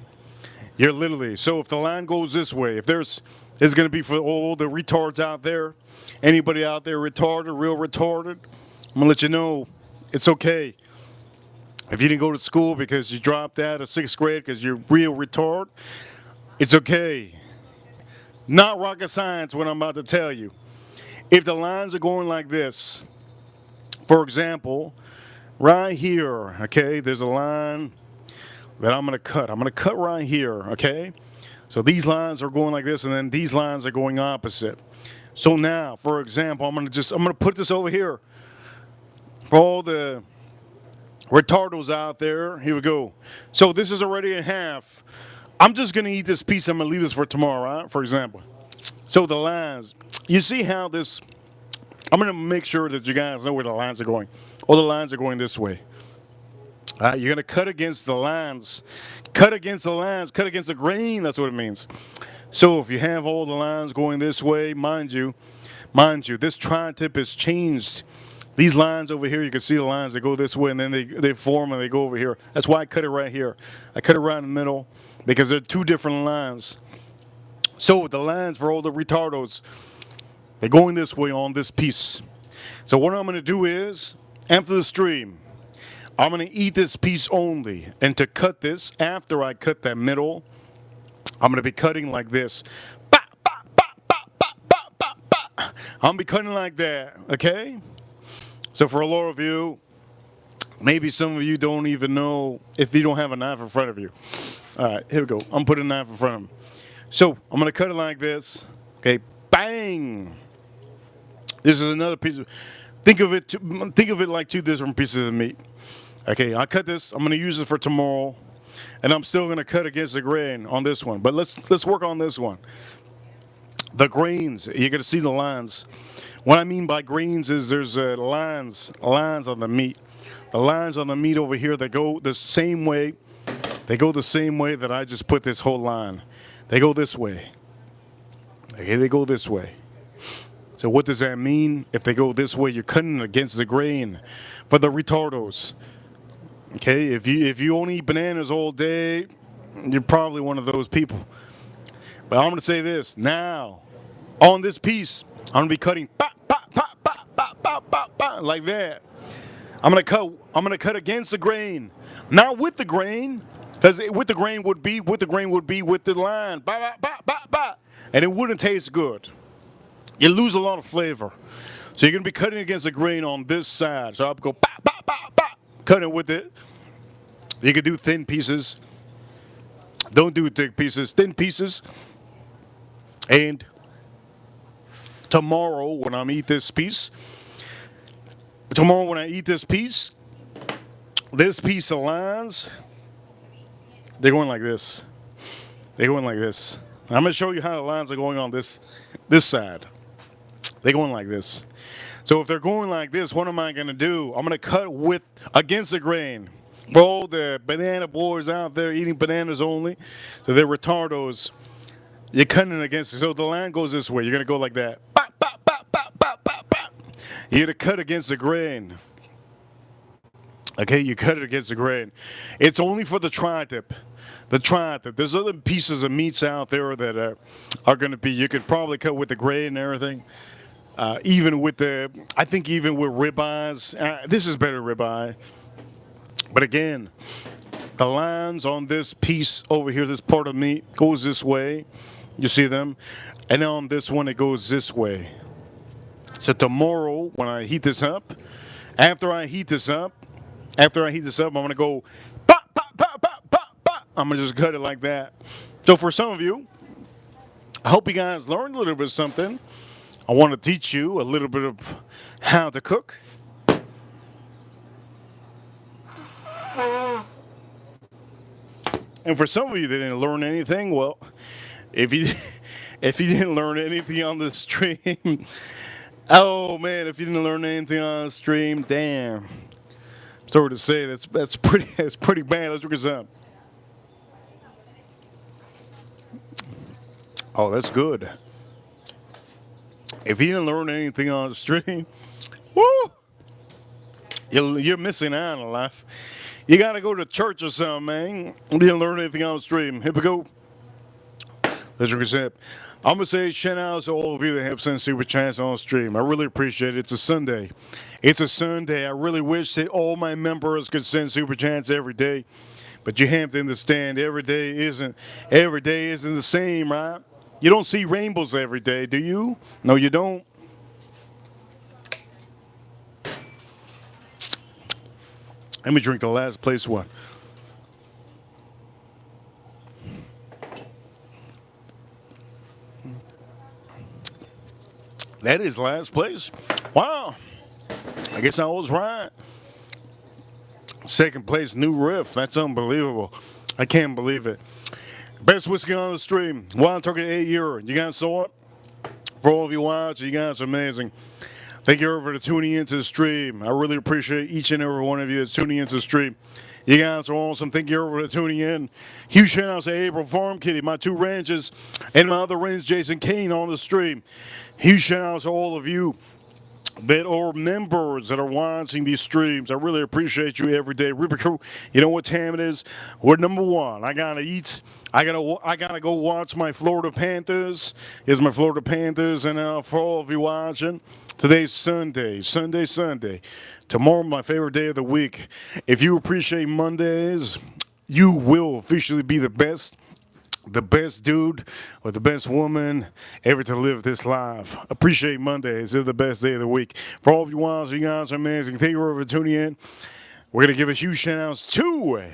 You're literally, so if the line goes this way, it's going to be for all the retards out there, anybody out there retarded, real retarded, I'm going to let you know it's okay. If you didn't go to school because you dropped out of 6th grade because you're real retard, it's okay. Not rocket science what I'm about to tell you. If the lines are going like this, for example, right here, okay, there's a line that I'm going to cut. I'm going to cut right here, okay? So these lines are going like this, and then these lines are going opposite. So now, for example, I'm going to put this over here. For all the retardos out there, here we go. So this is already in half. I'm just going to eat this piece. I'm going to leave this for tomorrow, right? For example. So the lines, you see how this, I'm going to make sure that you guys know where the lines are going. All the lines are going this way. You're going to cut against the lines. Cut against the lines. Cut against the grain. That's what it means. So if you have all the lines going this way, mind you, this tri-tip is changed. These lines over here, you can see the lines that go this way, and then they form and they go over here. That's why I cut it right here. I cut it right in the middle because they're two different lines. So the lines for all the retardos, they're going this way on this piece. So what I'm going to do is, after the stream, I'm going to eat this piece only. And to cut this, after I cut that middle, I'm going to be cutting like this. I'm going to be cutting like that, okay? So for a lot of you, maybe some of you don't even know if you don't have a knife in front of you. All right, here we go. I'm putting a knife in front of them. So I'm going to cut it like this. Okay, bang. This is another piece of, think of it like two different pieces of meat. Okay, I cut this. I'm going to use it for tomorrow, and I'm still going to cut against the grain on this one. But let's work on this one. The grains, you're going to see the lines. What I mean by grains is there's lines on the meat. The lines on the meat over here, they go the same way. They go the same way that I just put this whole line. They go this way. Okay, they go this way. So what does that mean? If they go this way, you're cutting against the grain for the retardos. Okay, if you only eat bananas all day, you're probably one of those people. But I'm going to say this. Now, on this piece, I'm going to be cutting like that. I'm going to cut against the grain. Not with the grain, because with the grain would be with the line. And it wouldn't taste good. You lose a lot of flavor. So you're going to be cutting against the grain on this side. So I'll go cutting with it. You can do thin pieces. Don't do thick pieces. Thin pieces. And tomorrow when I eat this piece, this piece of lines, they're going like this. They're going like this. I'm going to show you how the lines are going on this side. They're going like this. So if they're going like this, what am I going to do? I'm going to cut against the grain. For all the banana boys out there eating bananas only, so they're retardos, you're cutting against it. So the line goes this way. You're going to go like that. You're going to cut against the grain. Okay, you cut it against the grain. It's only for the tri-tip. The tri-tip. There's other pieces of meats out there that are going to be, you could probably cut with the grain and everything. Even with ribeyes. This is better ribeye. But again, the lines on this piece over here, this part of meat, goes this way. You see them? And on this one, it goes this way. So tomorrow, when I heat this up, after I heat this up, I'm going to go, I'm going to just cut it like that. So for some of you, I hope you guys learned a little bit of something. I want to teach you a little bit of how to cook. And for some of you that didn't learn anything, well, if you didn't learn anything on the stream, oh man, if you didn't learn anything on the stream, damn. Sorry to say, that's pretty bad. Let's look at some. Oh, that's good. If you didn't learn anything on the stream, woo, you're missing out on life. You got to go to church or something, man. You didn't learn anything on the stream. Here we go. Let's drink a sip. I'm going to say shout out to all of you that have sent super chats on stream. I really appreciate it. It's a Sunday. It's a Sunday. I really wish that all my members could send super chats every day. But you have to understand every day isn't the same, right? You don't see rainbows every day, do you? No, you don't. Let me drink the last place one. That is last place. Wow. I guess I was right. Second place, New Riff. That's unbelievable. I can't believe it. Best whiskey on the stream. Wild Turkey 8 year. You guys saw it? For all of you watching, you guys are amazing. Thank you for tuning into the stream. I really appreciate each and every one of you that's tuning into the stream. You guys are awesome. Thank you for tuning in. Huge shout out to April Farm Kitty, my 2 ranches, and my other ranch, Jason Kane, on the stream. Huge shout out to all of you that are members that are watching these streams. I really appreciate you every day. Reaper Crew, you know what time it is? We're number 1. I gotta eat. I gotta go watch my Florida Panthers. Here's my Florida Panthers, and for all of you watching, today's Sunday. Tomorrow, my favorite day of the week. If you appreciate Mondays, you will officially be the best dude or the best woman ever to live this life. Appreciate Mondays. They're the best day of the week. For all of you guys are amazing. Thank you for tuning in. We're going to give a huge shout outs to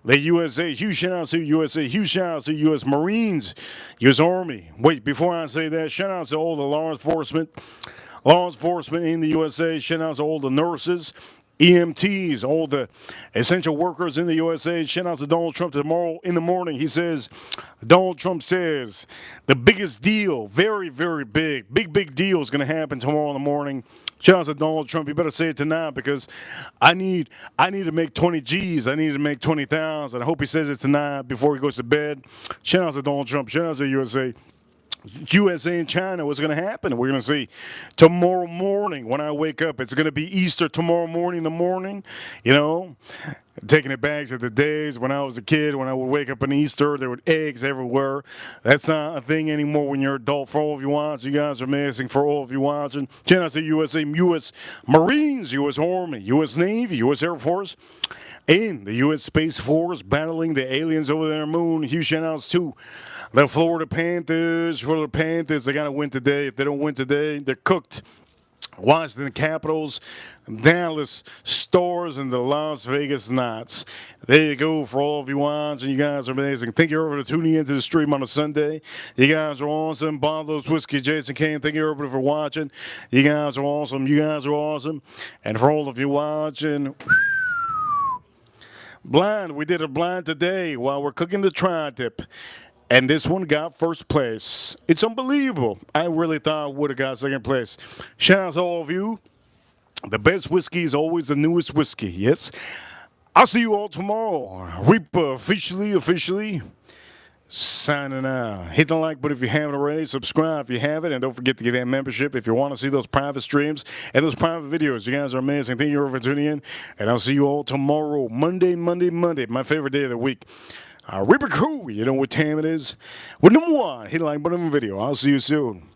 the USA. Huge shout outs to USA. Huge shout outs to U.S. Marines, U.S. Army. Wait, before I say that, shout outs to all the law enforcement in the USA. Shout outs to all the nurses, EMTs, all the essential workers in the USA. Shout out to Donald Trump tomorrow in the morning. Donald Trump says the biggest deal, very, very big deal is going to happen tomorrow in the morning. Shout out to Donald Trump. You better say it tonight because I need to make 20 G's. I need to make 20,000. I hope he says it tonight before he goes to bed. Shout out to Donald Trump. Shout out to USA. USA and China, what's going to happen? We're going to see tomorrow morning when I wake up. It's going to be Easter tomorrow morning in the morning, you know, taking it back to the days when I was a kid, when I would wake up on Easter, there were eggs everywhere. That's not a thing anymore when you're an adult. For all of you watching, you guys are amazing. For all of you watching, shout out to USA, U.S. Marines, U.S. Army, U.S. Navy, U.S. Air Force, and the U.S. Space Force battling the aliens over their moon. Huge shout outs to the Florida Panthers, they got to win today. If they don't win today, they're cooked. Washington Capitals, Dallas Stars, and the Las Vegas Knights. There you go for all of you watching. You guys are amazing. Thank you for tuning into the stream on a Sunday. You guys are awesome. Bottles Whiskey, Jason Kane. Thank you everybody for watching. You guys are awesome. And for all of you watching, blind. We did a blind today while we're cooking the tri-tip. And this one got first place. It's unbelievable. I really thought I would have got second place. Shout out to all of you. The best whiskey is always the newest whiskey, yes? I'll see you all tomorrow. Reaper officially signing out. Hit the like button if you haven't already. Subscribe if you haven't. And don't forget to get that membership if you want to see those private streams and those private videos. You guys are amazing. Thank you for tuning in. And I'll see you all tomorrow. Monday. My favorite day of the week. Reaper Crew, you know what time it is. We're number 1. Hit the like button on the video. I'll see you soon.